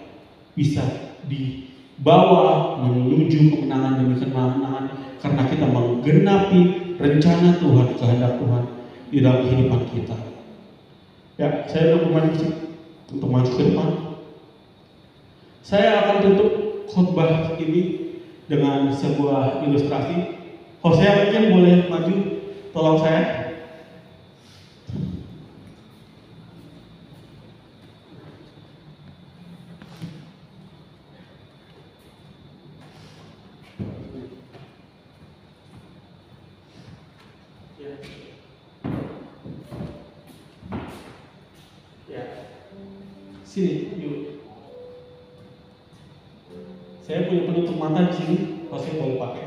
bisa dibawa menuju kemenangan demi kemenangan, karena kita menggenapi rencana Tuhan, kehendak Tuhan di dalam kehidupan kita. Ya, saya udah bermain musik untuk maju ke depan. Saya akan tutup khotbah ini dengan sebuah ilustrasi. Hosea mungkin boleh maju, tolong saya. Sini, yuk. Saya punya penutup mata di sini, Hosea boleh pakai.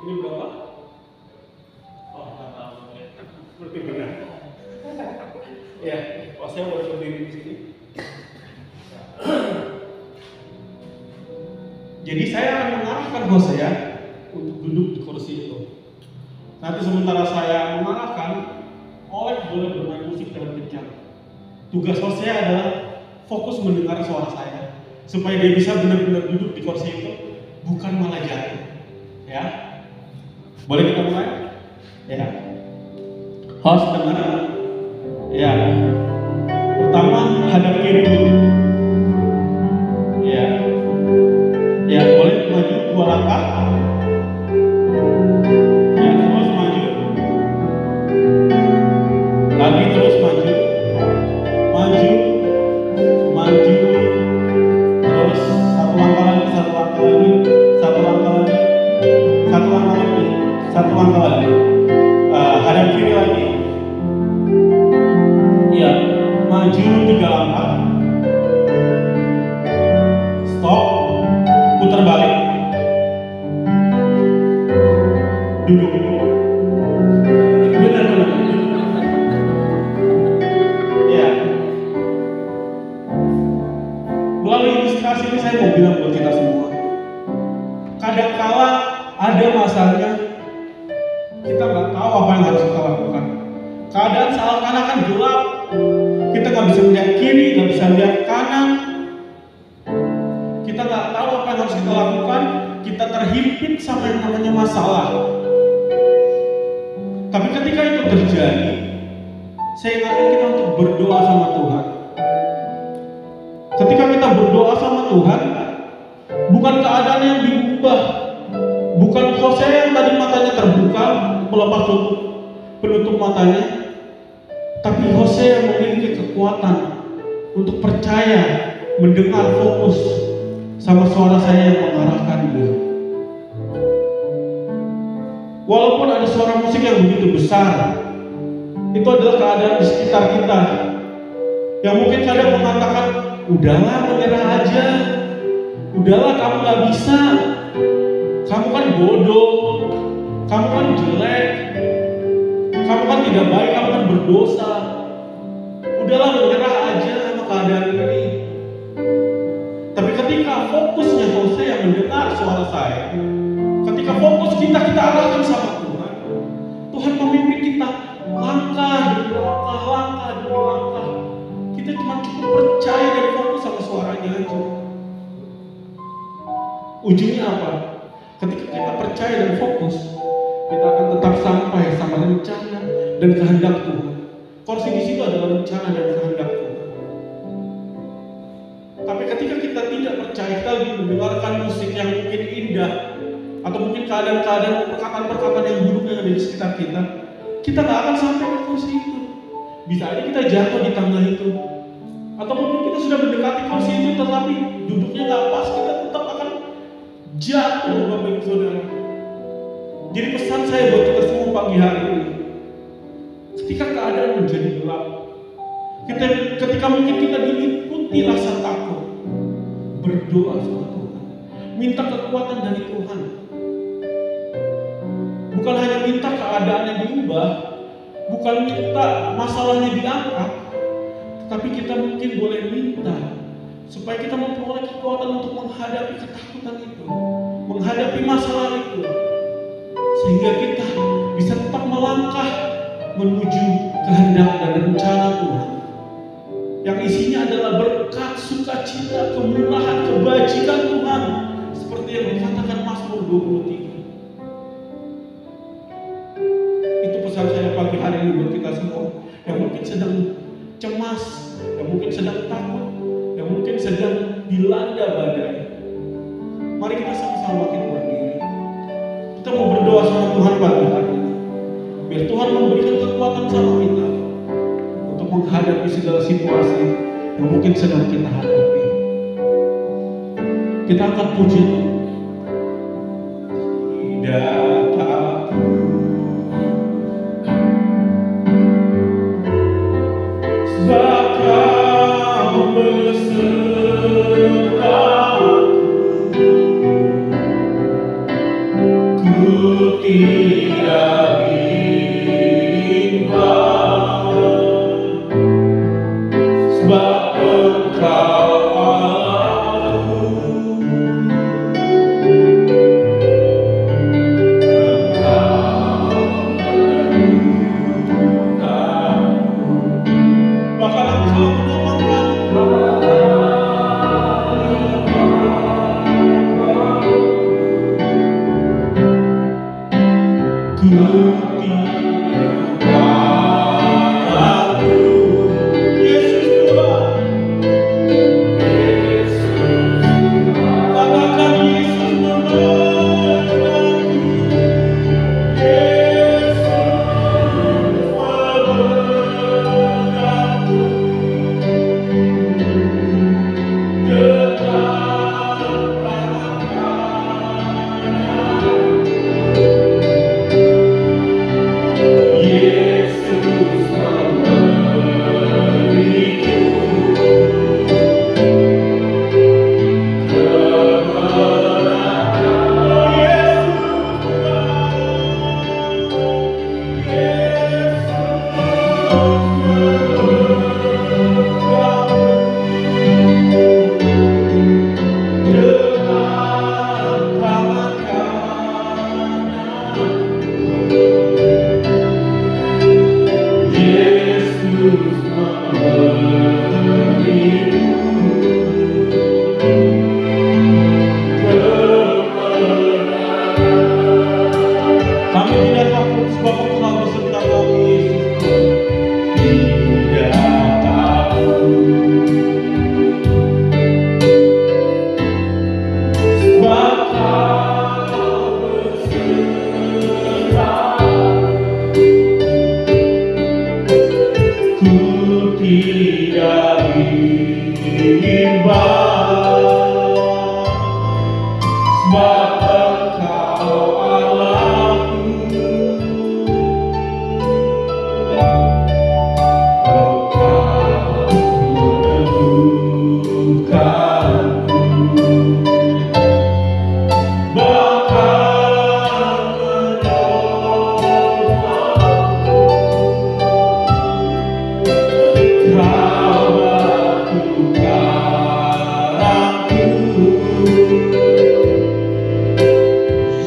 Ini berapa? Oh, nggak tahu. Seperti benar. Ya, saya boleh berdiri di sini. Jadi saya akan mengarahkan Hosea untuk duduk di kursi itu. Nanti sementara saya mengarahkan, Oleh boleh bermain musik dengan kencang. Tugas Hosea adalah fokus mendengar suara saya, supaya dia bisa benar-benar duduk di kursi itu, bukan malah jatuh. Ya. Boleh kita mulai? Ya. Host dengar? Ya. Pertama, hadap kiri dulu. Ya. Ya, boleh maju 2 langkah. Ya, terus maju. Lagi terus maju. Maju. Maju. Terus 1 langkah lagi, 1 langkah lagi, 1 langkah lagi. 1 langkah lagi. 1 langkah lagi. Hadap kiri lagi. Ya, maju 3 langkah. Stop. Putar balik. Duduk. Benar. Ya. Melalui ilustrasi ini saya mau bilang buat kita semua. Kadangkala ada masanya kita nggak tahu apa yang harus kita lakukan. Keadaan seakan-akan gelap. Kita nggak bisa melihat kiri, nggak bisa melihat kanan. Kita nggak tahu apa yang harus kita lakukan. Kita terhimpit sama yang namanya masalah. Tapi ketika itu terjadi, saya ingatkan kita untuk berdoa sama Tuhan. Ketika kita berdoa sama Tuhan, bukan keadaan yang diubah, bukan Hosea yang tadi matanya terbuka, melepas penutup matanya, tapi Hosea memiliki kekuatan untuk percaya, mendengar, fokus sama suara saya yang mengarahkan dia. Walaupun ada suara musik yang begitu besar, itu adalah keadaan di sekitar kita. Yang mungkin kadang mengatakan, udahlah menyerah aja, udahlah kamu gak bisa, kamu kan bodoh, kamu kan jelek, kamu kan tidak baik, kamu kan berdosa, udahlah menyerah aja sama keadaan ini. Tapi ketika fokusnya Hosea mendengar suara saya, ketika fokus kita arahkan sama Tuhan, Tuhan memimpin kita langkah demi langkah, langkah demi langkah. Kita cuma cukup percaya dan fokus sama suaranya aja. Ujungnya apa? Ketika kita percaya dan fokus, kita akan tetap sampai sama rencana dan kehendak Tuhan. Kursi di situ adalah rencana dan kehendak Tuhan. Tapi ketika kita tidak percaya, kita lagi mendengarkan musik yang mungkin indah, atau mungkin keadaan-keadaan, perkataan-perkataan yang buruk yang ada di sekitar kita nggak akan sampai ke kursi itu. Bisa aja kita jatuh di tangga itu, atau mungkin kita sudah mendekati kursi itu, tetapi duduknya nggak pas, kita tetap akan jatuh, Bapak Ibu Saudara. Jadi pesan saya buat kita semua pagi hari ini, ketika keadaan menjadi gelap, ketika mungkin kita diliputi rasa takut, berdoa sama Tuhan, minta kekuatan dari Tuhan. Bukan hanya minta keadaannya diubah, bukan minta masalahnya diangkat, tapi kita mungkin boleh minta supaya kita memperoleh kekuatan untuk menghadapi ketakutan itu, menghadapi masalah itu, sehingga kita bisa tetap melangkah menuju kehendak dan rencana Tuhan, yang isinya adalah berkat, sukacita, kemurahan, kebajikan Tuhan, seperti yang dikatakan Mazmur 23. Itu pesan saya pagi hari ini buat kita semua yang mungkin sedang cemas, yang mungkin sedang takut, yang mungkin sedang dilanda badai. Mari kita sama-sama bangkit berdiri. Kita mau berdoa sama Tuhan pagi hari ini, biar Tuhan memberikan kekuatan sama kita untuk menghadapi segala situasi yang mungkin sedang kita hadapi. Kita akan puji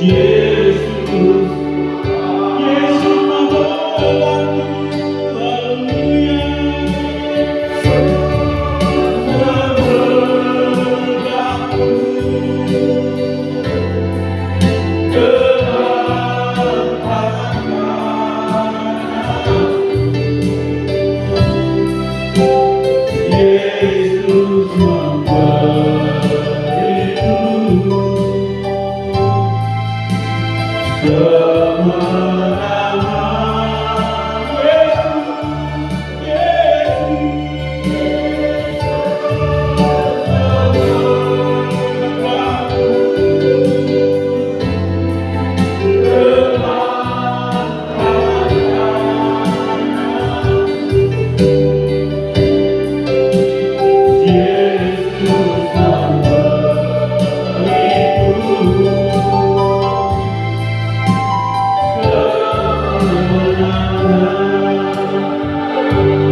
Yesus, Yesus membantu, haleluya.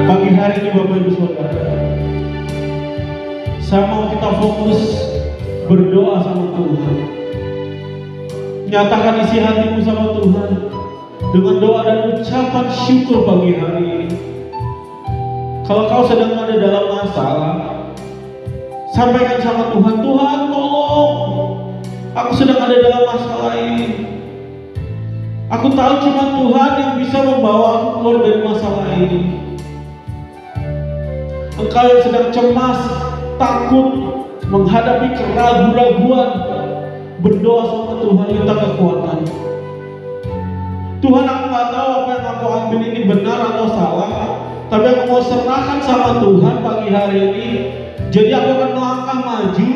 Pagi hari ini Bapak Ibu Saudara, saya mau kita fokus berdoa sama Tuhan. Nyatakan isi hatimu sama Tuhan dengan doa dan ucapan syukur pagi hari ini. Kalau kau sedang ada dalam masalah, sampaikan sama Tuhan, Tuhan tolong, aku sedang ada dalam masalah ini. Aku tahu cuma Tuhan yang bisa membawa aku keluar dari masalah ini. Engkau yang sedang cemas, takut, menghadapi keraguan-raguan, berdoa sama Tuhan, minta kekuatan. Tuhan, aku gak tahu apa yang aku ambil ini benar atau salah, tapi aku mau serahkan sama Tuhan pagi hari ini. Jadi aku akan melangkah maju,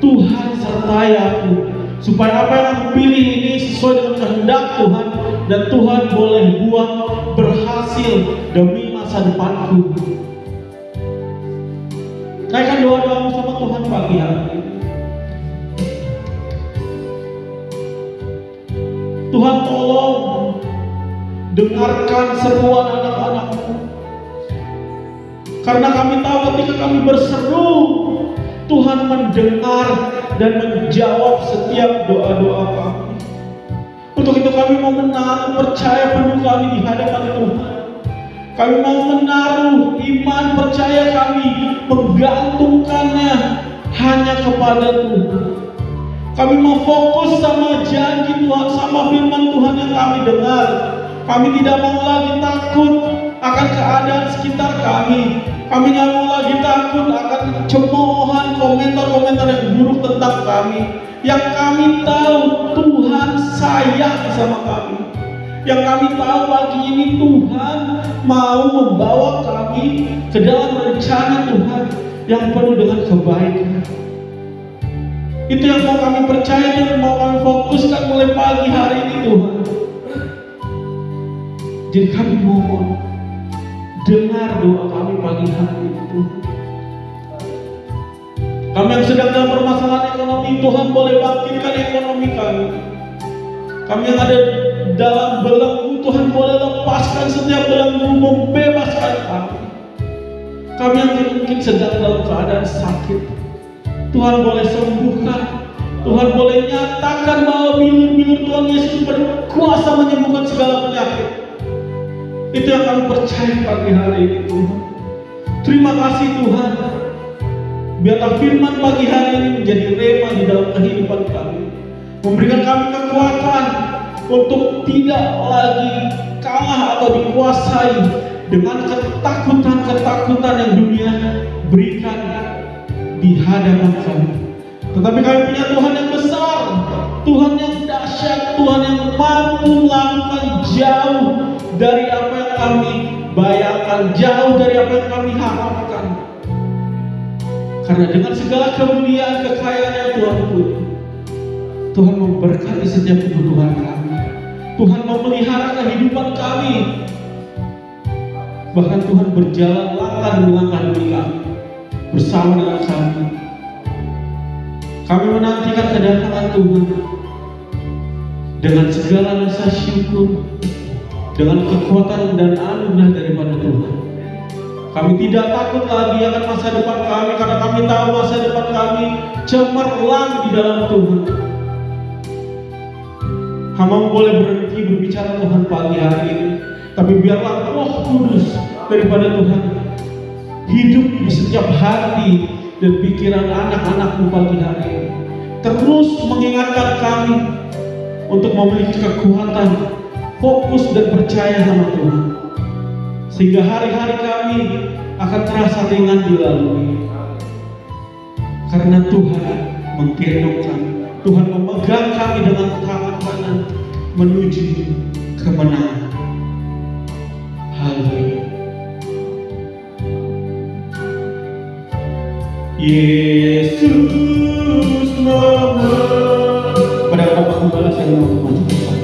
Tuhan sertai aku, supaya apa yang aku pilih ini sesuai dengan kehendak Tuhan, dan Tuhan boleh buat berhasil demi masa depanku. Naikkan doa-doamu sama Tuhan pagi hari ini. Tuhan tolong dengarkan seruan anak-anakmu. Karena kami tahu ketika kami berseru, Tuhan mendengar dan menjawab setiap doa-doa kami. Untuk itu kami mau menaruh percaya penuh kami di hadapan Tuhan. Kami mau menaruh iman percaya kami, menggantungkannya hanya kepada Tuhan. Kami mau fokus sama janji Tuhan, sama firman Tuhan yang kami dengar. Kami tidak mau lagi takut akan keadaan sekitar kami. Kami tidak mau lagi takut akan cemoohan komentar-komentar yang buruk tentang kami. Yang kami tahu Tuhan sayang sama kami. Yang kami tahu pagi ini Tuhan mau membawa kami ke dalam rencana Tuhan yang penuh dengan kebaikan. Itu yang mau kami percaya dan mau kami fokuskan mulai pagi hari ini Tuhan. Jadi kami mohon, dengar doa kami pagi hari ini Tuhan. Kami yang sedang dalam permasalahan ekonomi, Tuhan boleh bangkitkan ekonomi kami. Kami yang ada dalam belenggu, Tuhan boleh lepaskan setiap belenggu, membebaskan kami. Kami yang mungkin sedang dalam keadaan sakit, Tuhan boleh sembuhkan. Tuhan boleh nyatakan bahwa bilur-bilur Tuhan Yesus berkuasa menyembuhkan segala penyakit. Itu yang kami percaya pagi hari ini Tuhan. Terima kasih Tuhan. Biarlah firman pagi hari ini menjadi rema di dalam kehidupan kami, memberikan kami kekuatan untuk tidak lagi kalah atau dikuasai dengan ketakutan-ketakutan yang dunia berikan di hadapan kami. Tetapi kami punya Tuhan yang besar, Tuhan yang dahsyat, Tuhan yang mampu melakukan jauh dari apa yang kami bayangkan, jauh dari apa yang kami harapkan. Karena dengan segala kemuliaan, kekayaan yang Tuhan punya, Tuhan memberkati setiap kebutuhan kami. Tuhan memelihara kehidupan kami. Bahkan Tuhan berjalan langkah demi langkah demi kami, bersama dengan kami. Kami menantikan kedatangan Tuhan dengan segala rasa syukur, dengan kekuatan dan anugerah daripada Tuhan. Kami tidak takut lagi akan masa depan kami, karena kami tahu masa depan kami cemerlang di dalam Tuhan. Hamba boleh berhenti berbicara Tuhan pagi hari ini, tapi biarlah Roh Kudus daripada Tuhan hidup di setiap hati dan pikiran anak-anakmu pagi hari ini. Terus mengingatkan kami untuk memiliki kekuatan, fokus dan percaya sama Tuhan, sehingga hari-hari kami akan terasa ringan dilalui. Karena Tuhan menggendong kami, Tuhan memegang kami dengan tangan kanan menuju kemenangan. Haleluya. Yesus memeluk. Pada kaum balas yang mau maju ke depan.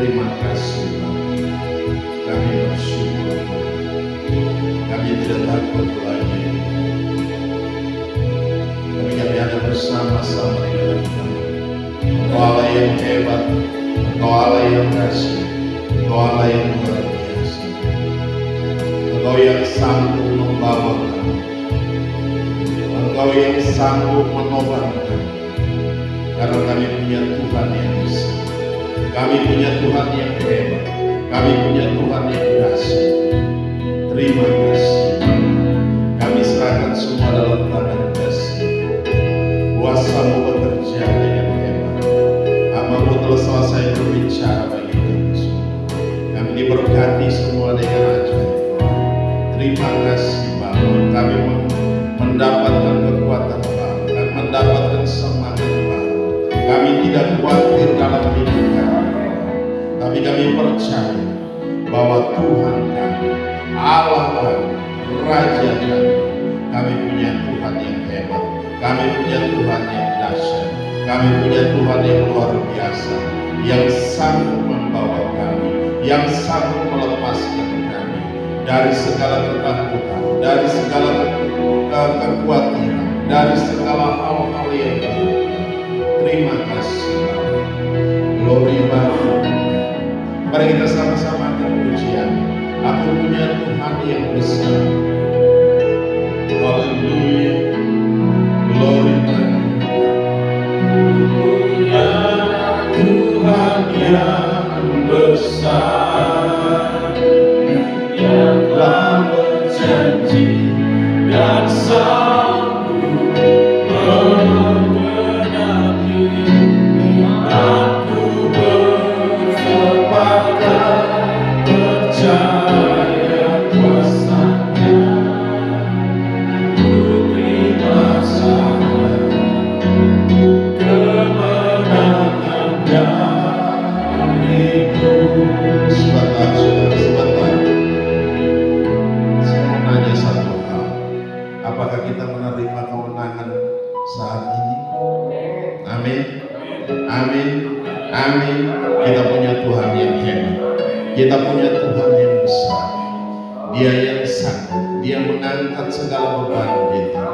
Terima kasih Bapa. Kami bersyukur. Kami tidak takut lagi. Tapi kami ada bersama-sama dengan Engkau. Engkau Allah yang hebat, Engkau Allah yang kasih, Engkau Allah yang luar biasa. Engkau yang sanggup membawa kami, Engkau yang sanggup menobatkan. Karena kami punya Tuhan yang besar, kami punya Tuhan yang hebat, kami punya Tuhan yang kasih. Terima kasih. Kami serahkan semua dalam tangan kasih. Kuasa-Mu bekerja dengan hebat. Hamba-Mu telah selesai berbicara bagi kami semua. Kami diberkati semua dengan ajaib. Terima kasih Bapa. Kami mendapatkan kekuatan baru, kami mendapatkan semangat baru. Kami tidak khawatir dalam hidup kami, tapi kami percaya bahwa Tuhan kami, Allah kami, Raja kami punya Tuhan yang hebat, kami punya Tuhan yang dahsyat, kami punya Tuhan yang luar biasa, yang sanggup membawa kami, yang sanggup melepaskan kami dari segala ketakutan, dari segala kekhawatiran, dari segala hal-hal yang buruk. Terima kasih Bapa. Glory Bapa. Mari kita sama-sama akan pujian. Aku punya Tuhan yang besar. Haleluya. Glory Bapa. Punya Tuhan yang besar, yang telah berjanji dan sanggup menggenapi imanku, bersepakat percaya kuasa-Nya. Ku terima saja kemenangan dariku. Sebentar, sebentar. Saya mau nanya satu hal. Apakah kita menerima kemenangan saat ini? Amin. Amin. Amin. Kita punya Tuhan yang hebat. Kita punya Tuhan yang besar. Dia yang sanggup. Dia mengangkat segala beban kita.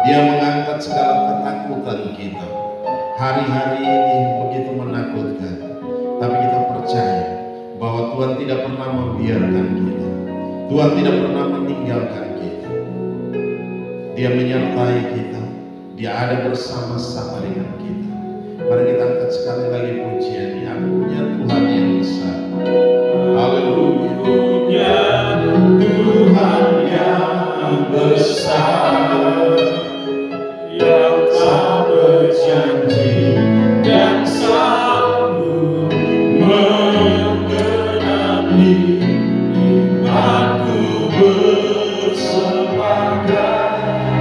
Dia mengangkat segala ketakutan kita. Hari-hari ini begitu menakutkan, tapi kita percaya bahwa Tuhan tidak pernah membiarkan kita. Tuhan tidak pernah meninggalkan kita. Dia menyertai kita. Dia ada bersama-sama dengan kita. Mari kita angkat sekali lagi pujiannya. Aku punya Tuhan yang besar. Haleluya. Punya Tuhan yang besar, yang telah berjanji dan sanggup menggenapi imanku, bersepakat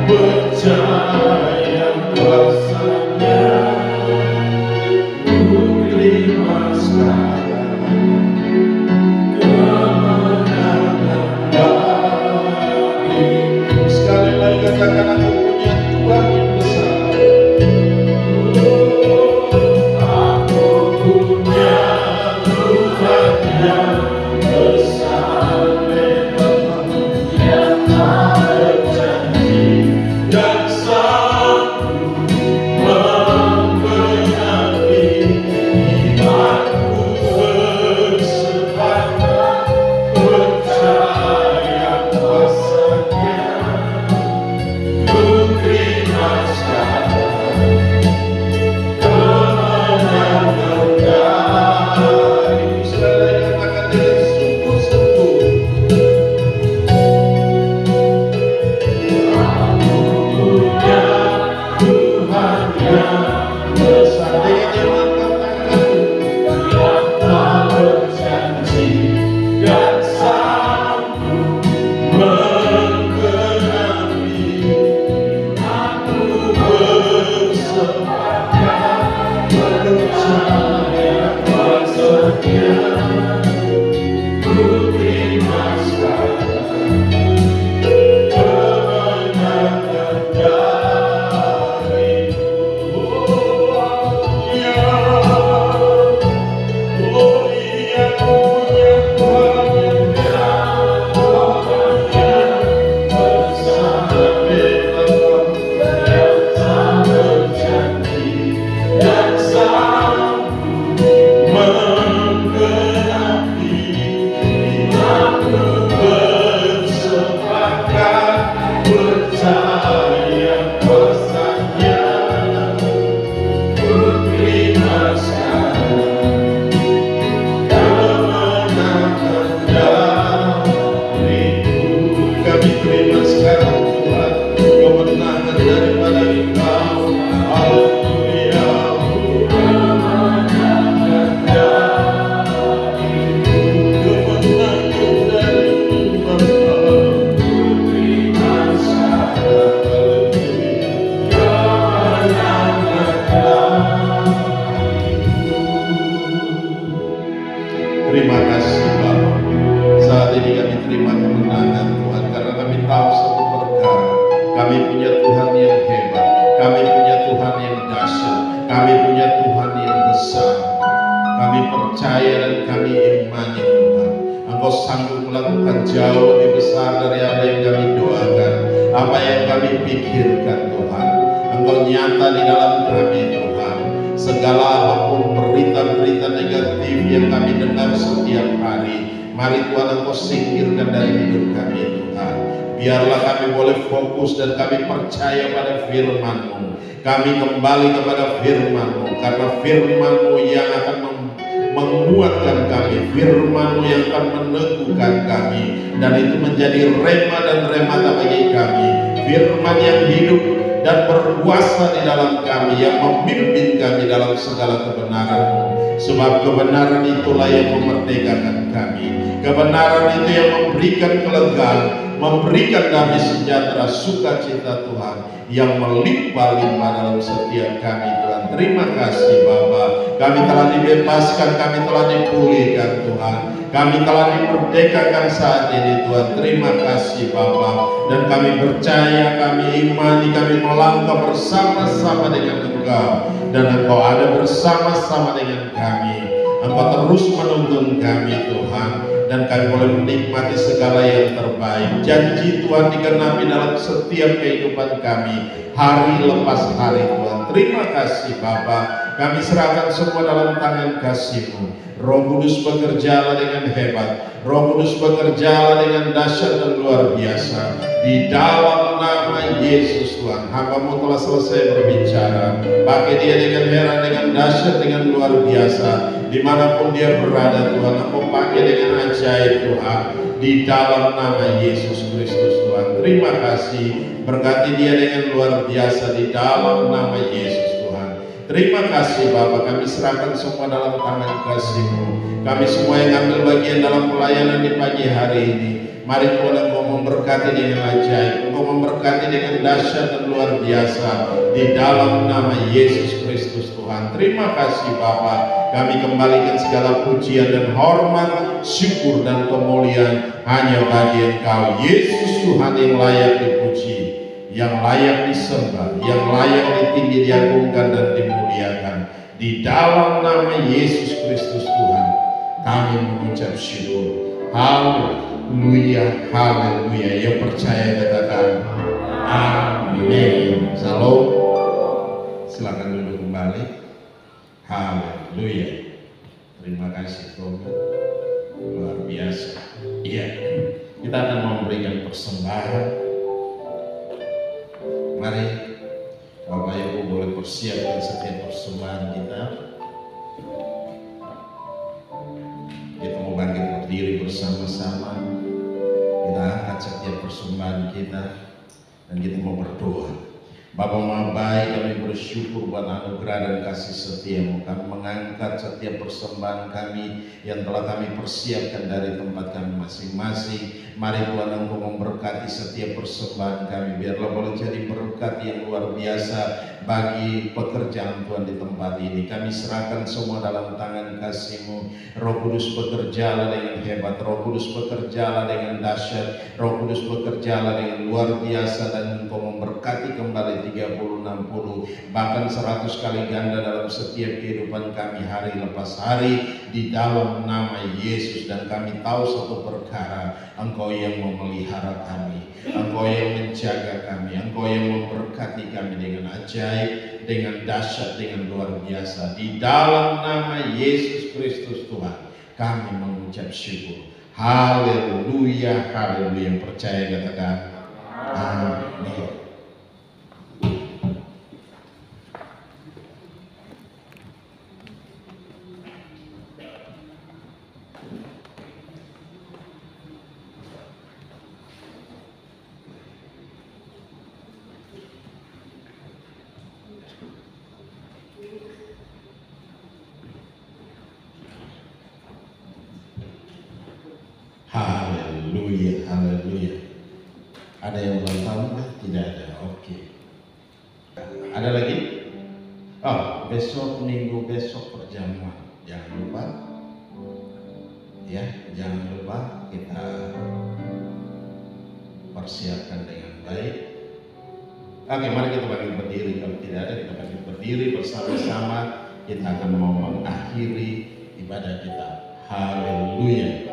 percaya kuasa-Nya. Ku Kami punya Tuhan yang besar. Kami percaya dan kami imani Tuhan. Engkau sanggup melakukan jauh lebih besar dari apa yang kami doakan, apa yang kami pikirkan Tuhan. Engkau nyata di dalam kami Tuhan. Segala apapun berita-berita negatif yang kami dengar setiap hari, mari Tuhan Engkau singkirkan dari hidup kami Tuhan. Biarlah kami boleh fokus dan kami percaya pada firman-Mu. Kami kembali kepada firman-Mu, karena firman-Mu yang akan menguatkan kami, firman-Mu yang akan meneguhkan kami, dan itu menjadi rema dan remata bagi kami. Firman yang hidup dan berkuasa di dalam kami, yang memimpin kami dalam segala kebenaran-Mu. Sebab kebenaran itulah yang memerdekakan kami. Kebenaran itu yang memberikan kelegaan, memberikan damai sejahtera, sukacita Tuhan yang melimpah-limpah dalam setiap kami Tuhan. Terima kasih Bapa, kami telah dibebaskan, kami telah dipulihkan Tuhan, kami telah dimerdekakan saat ini Tuhan. Terima kasih Bapa, dan kami percaya, kami imani, kami melangkah bersama-sama dengan Engkau, dan Engkau ada bersama-sama dengan kami. Engkau terus menuntun kami Tuhan, dan kami boleh menikmati segala yang terbaik. Janji Tuhan digenapi dalam setiap kehidupan kami, hari lepas hari Tuhan. Terima kasih Bapa, kami serahkan semua dalam tangan kasih-Mu. Roh Kudus bekerjalah dengan hebat, Roh Kudus bekerjalah dengan dahsyat dan luar biasa. Di dalam nama Yesus Tuhan, hamba-Mu telah selesai berbicara. Pakai dia dengan heran, dengan dahsyat, dengan luar biasa. Dimanapun dia berada Tuhan, Engkau pakai dengan ajaib Tuhan. Di dalam nama Yesus Kristus Tuhan. Terima kasih, berkati dia dengan luar biasa di dalam nama Yesus Tuhan. Terima kasih Bapa, kami serahkan semua dalam tangan kasih-Mu. Kami semua yang ambil bagian dalam pelayanan di pagi hari ini, mari Tuhan Engkau memberkati dengan ajaib, Engkau memberkati dengan dahsyat dan luar biasa di dalam nama Yesus Kristus Tuhan. Terima kasih Bapa, kami kembalikan segala pujian dan hormat, syukur dan kemuliaan hanya bagi Engkau Yesus Tuhan, yang layak dipuji, yang layak disembah, yang layak ditinggi, diagungkan dan dimuliakan. Di dalam nama Yesus Kristus Tuhan kami mengucap syukur. Haleluya, haleluya. Yang percaya katakan amin. Salam. Silakan duduk kembali. Haleluya. Terima kasih Tuhan. Luar biasa. Iya, kita akan memberikan persembahan. Mari Bapak Ibu boleh persiapkan setiap persembahan kita. Kita mau bangkit berdiri bersama-sama. Kita angkat setiap persembahan kita dan kita mau berdoa. Bapa Maha Baik, kami bersyukur buat anugerah dan kasih setia-Mu. Kami mengangkat setiap persembahan kami yang telah kami persiapkan dari tempat kami masing-masing. Mari Tuhan Engkau memberkati setiap persembahan kami. Biarlah boleh jadi berkat yang luar biasa bagi pekerjaan Tuhan di tempat ini. Kami serahkan semua dalam tangan kasih-Mu. Roh Kudus bekerjalah dengan hebat, Roh Kudus bekerjalah dengan dahsyat, Roh Kudus bekerjalah dengan luar biasa, dan Engkau memberkati kembali 30, 60, bahkan 100 kali ganda dalam setiap kehidupan kami hari lepas hari di dalam nama Yesus. Dan kami tahu satu perkara, Engkau yang memelihara kami, Engkau yang menjaga kami, Engkau yang memberkati kami dengan ajaib, dengan dahsyat, dengan luar biasa. Di dalam nama Yesus Kristus Tuhan kami mengucap syukur. Haleluya, haleluya. Yang percaya katakan amin. Haleluya, haleluya. Ada yang ulang tahun kah? Tidak ada. Oke. Ada lagi? Oh, besok, minggu besok perjamuan. Jangan lupa. Ya, jangan lupa kita persiapkan dengan baik. Oke, mari kita bangkit berdiri. Kalau tidak ada, kita bangkit berdiri bersama-sama. Kita akan mau mengakhiri ibadah kita. Haleluya.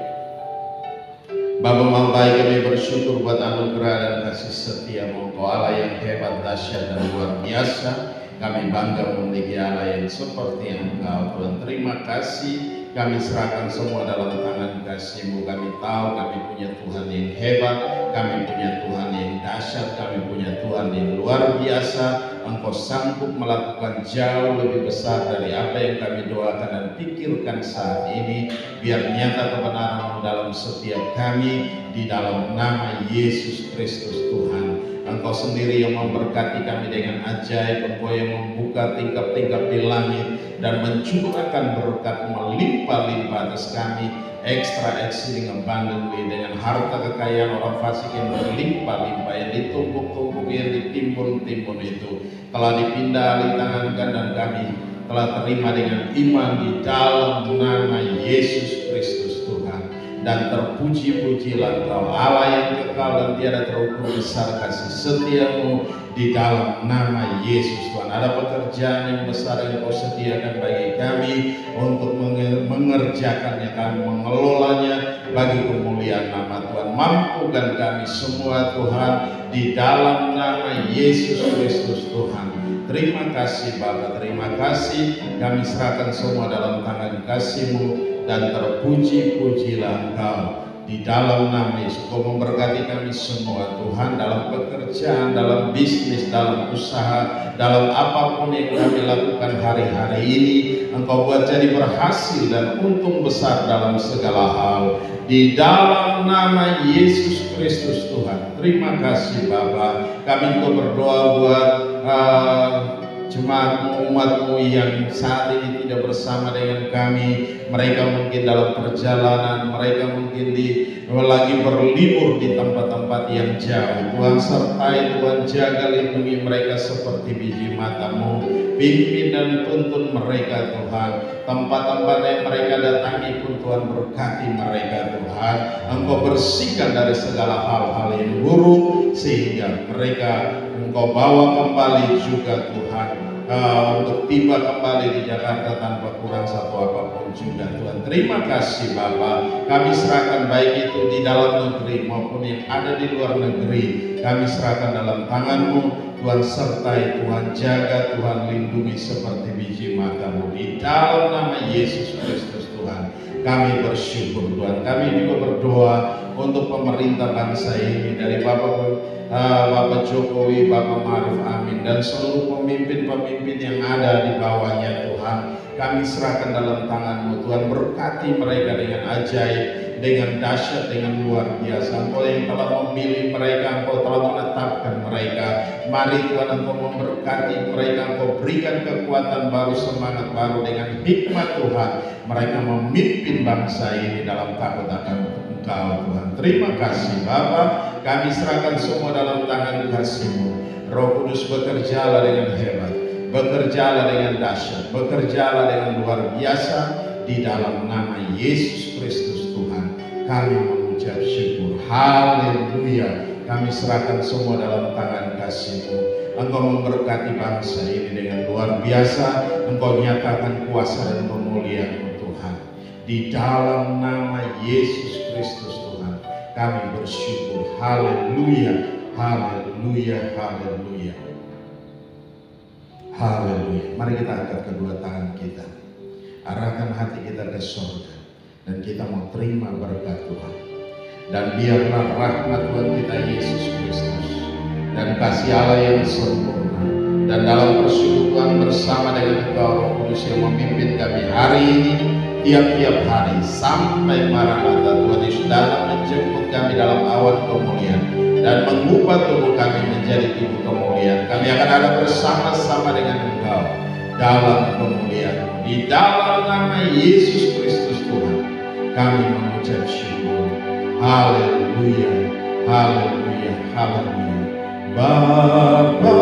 Bapa Maha Baik, kami bersyukur buat anugerah dan kasih setia-Mu, Engkau Allah yang hebat, dahsyat dan luar biasa. Kami bangga memiliki Allah yang seperti Engkau. Tuhan, terima kasih. Kami serahkan semua dalam tangan kasih-Mu. Kami tahu kami punya Tuhan yang hebat, kami punya Tuhan yang dahsyat, kami punya Tuhan yang luar biasa. Engkau sanggup melakukan jauh lebih besar dari apa yang kami doakan dan pikirkan saat ini. Biar nyata kebenaran-Mu dalam setiap kami, di dalam nama Yesus Kristus Tuhan. Engkau sendiri yang memberkati kami dengan ajaib. Engkau yang membuka tingkap-tingkap di langit dan mencurahkan berkat melimpah-limpah atas kami, extra exceeding abundantly, dengan harta kekayaan orang fasik yang berlimpah-limpah, yang ditumpuk-tumpuk, yang ditimbun-timbun itu telah dipindah alih tangankan, dan kami telah terima dengan iman di dalam nama Yesus Kristus Tuhan. Dan terpuji-pujilah Engkau Allah yang kekal dan tiada terukur besar kasih setia-Mu di dalam nama Yesus Tuhan. Ada pekerjaan yang besar yang Kau sediakan bagi kami untuk mengerjakannya, kami mengelolanya bagi kemuliaan nama Tuhan. Mampukan kami semua Tuhan di dalam nama Yesus Kristus Tuhan. Terima kasih Bapa, terima kasih. Kami serahkan semua dalam tangan kasih-Mu, dan terpuji-pujilah Engkau di dalam nama Yesus. Kau memberkati kami semua Tuhan, dalam pekerjaan, dalam bisnis, dalam usaha, dalam apapun yang kami lakukan hari-hari ini. Engkau buat jadi berhasil dan untung besar dalam segala hal, di dalam nama Yesus Kristus Tuhan. Terima kasih Bapa. Kami juga berdoa buat jemaat-Mu, umat-Mu yang saat ini tidak bersama dengan kami. Mereka mungkin dalam perjalanan, mereka mungkin lagi berlibur di tempat-tempat yang jauh. Tuhan sertai, Tuhan jaga, lindungi mereka seperti biji mata-Mu. Pimpin dan tuntun mereka Tuhan. Tempat-tempat yang mereka datangi pun Tuhan berkati mereka Tuhan. Engkau bersihkan dari segala hal-hal yang buruk, sehingga mereka Engkau bawa kembali juga Tuhan, untuk tiba kembali di Jakarta tanpa kurang satu apapun juga Tuhan. Terima kasih Bapa. Kami serahkan baik itu di dalam negeri maupun yang ada di luar negeri. Kami serahkan dalam tangan-Mu. Tuhan sertai, Tuhan jaga, Tuhan lindungi seperti biji mata-Mu. Di dalam nama Yesus Kristus Tuhan, kami bersyukur Tuhan. Kami juga berdoa untuk pemerintah bangsa ini, dari Bapak Jokowi, Bapak Maruf Amin, dan seluruh pemimpin-pemimpin yang ada di bawahnya Tuhan. Kami serahkan dalam tangan-Mu Tuhan. Berkati mereka dengan ajaib, dengan dahsyat, dengan luar biasa. Engkau yang telah memilih mereka, Engkau telah menetapkan mereka. Mari Tuhan Engkau memberkati mereka, Engkau berikan kekuatan baru, semangat baru, dengan hikmat Tuhan. Mereka memimpin bangsa ini dalam takut akan Engkau Tuhan. Terima kasih Bapa. Kami serahkan semua dalam tangan kasih-Mu. Roh Kudus, bekerjalah dengan hebat, bekerjalah dengan dahsyat, bekerjalah dengan luar biasa di dalam nama Yesus Kristus Tuhan. Kami mengucap syukur. Haleluya. Kami serahkan semua dalam tangan kasih-Mu. Engkau memberkati bangsa ini dengan luar biasa. Engkau nyatakan kuasa dan kemuliaan-Mu Tuhan. Di dalam nama Yesus Kristus Tuhan, kami bersyukur. Haleluya. Haleluya, haleluya, haleluya. Mari kita angkat kedua tangan kita, arahkan hati kita ke surga, dan kita mau terima berkat Tuhan. Dan biarlah rahmat Tuhan kita Yesus Kristus dan kasih Allah yang sempurna, dan dalam persekutuan bersama dengan Engkau Roh Kudus yang memimpin kami hari ini, tiap-tiap hari sampai Maranatha, Tuhan Yesus datang menjemput kami dalam awan kemuliaan dan mengubah tubuh kami menjadi tubuh kemuliaan. Kami akan ada bersama-sama dengan Engkau dalam kemuliaan. Di dalam nama Yesus Kristus Tuhan, kami mengucap syukur. Haleluya, haleluya, haleluya. Bapa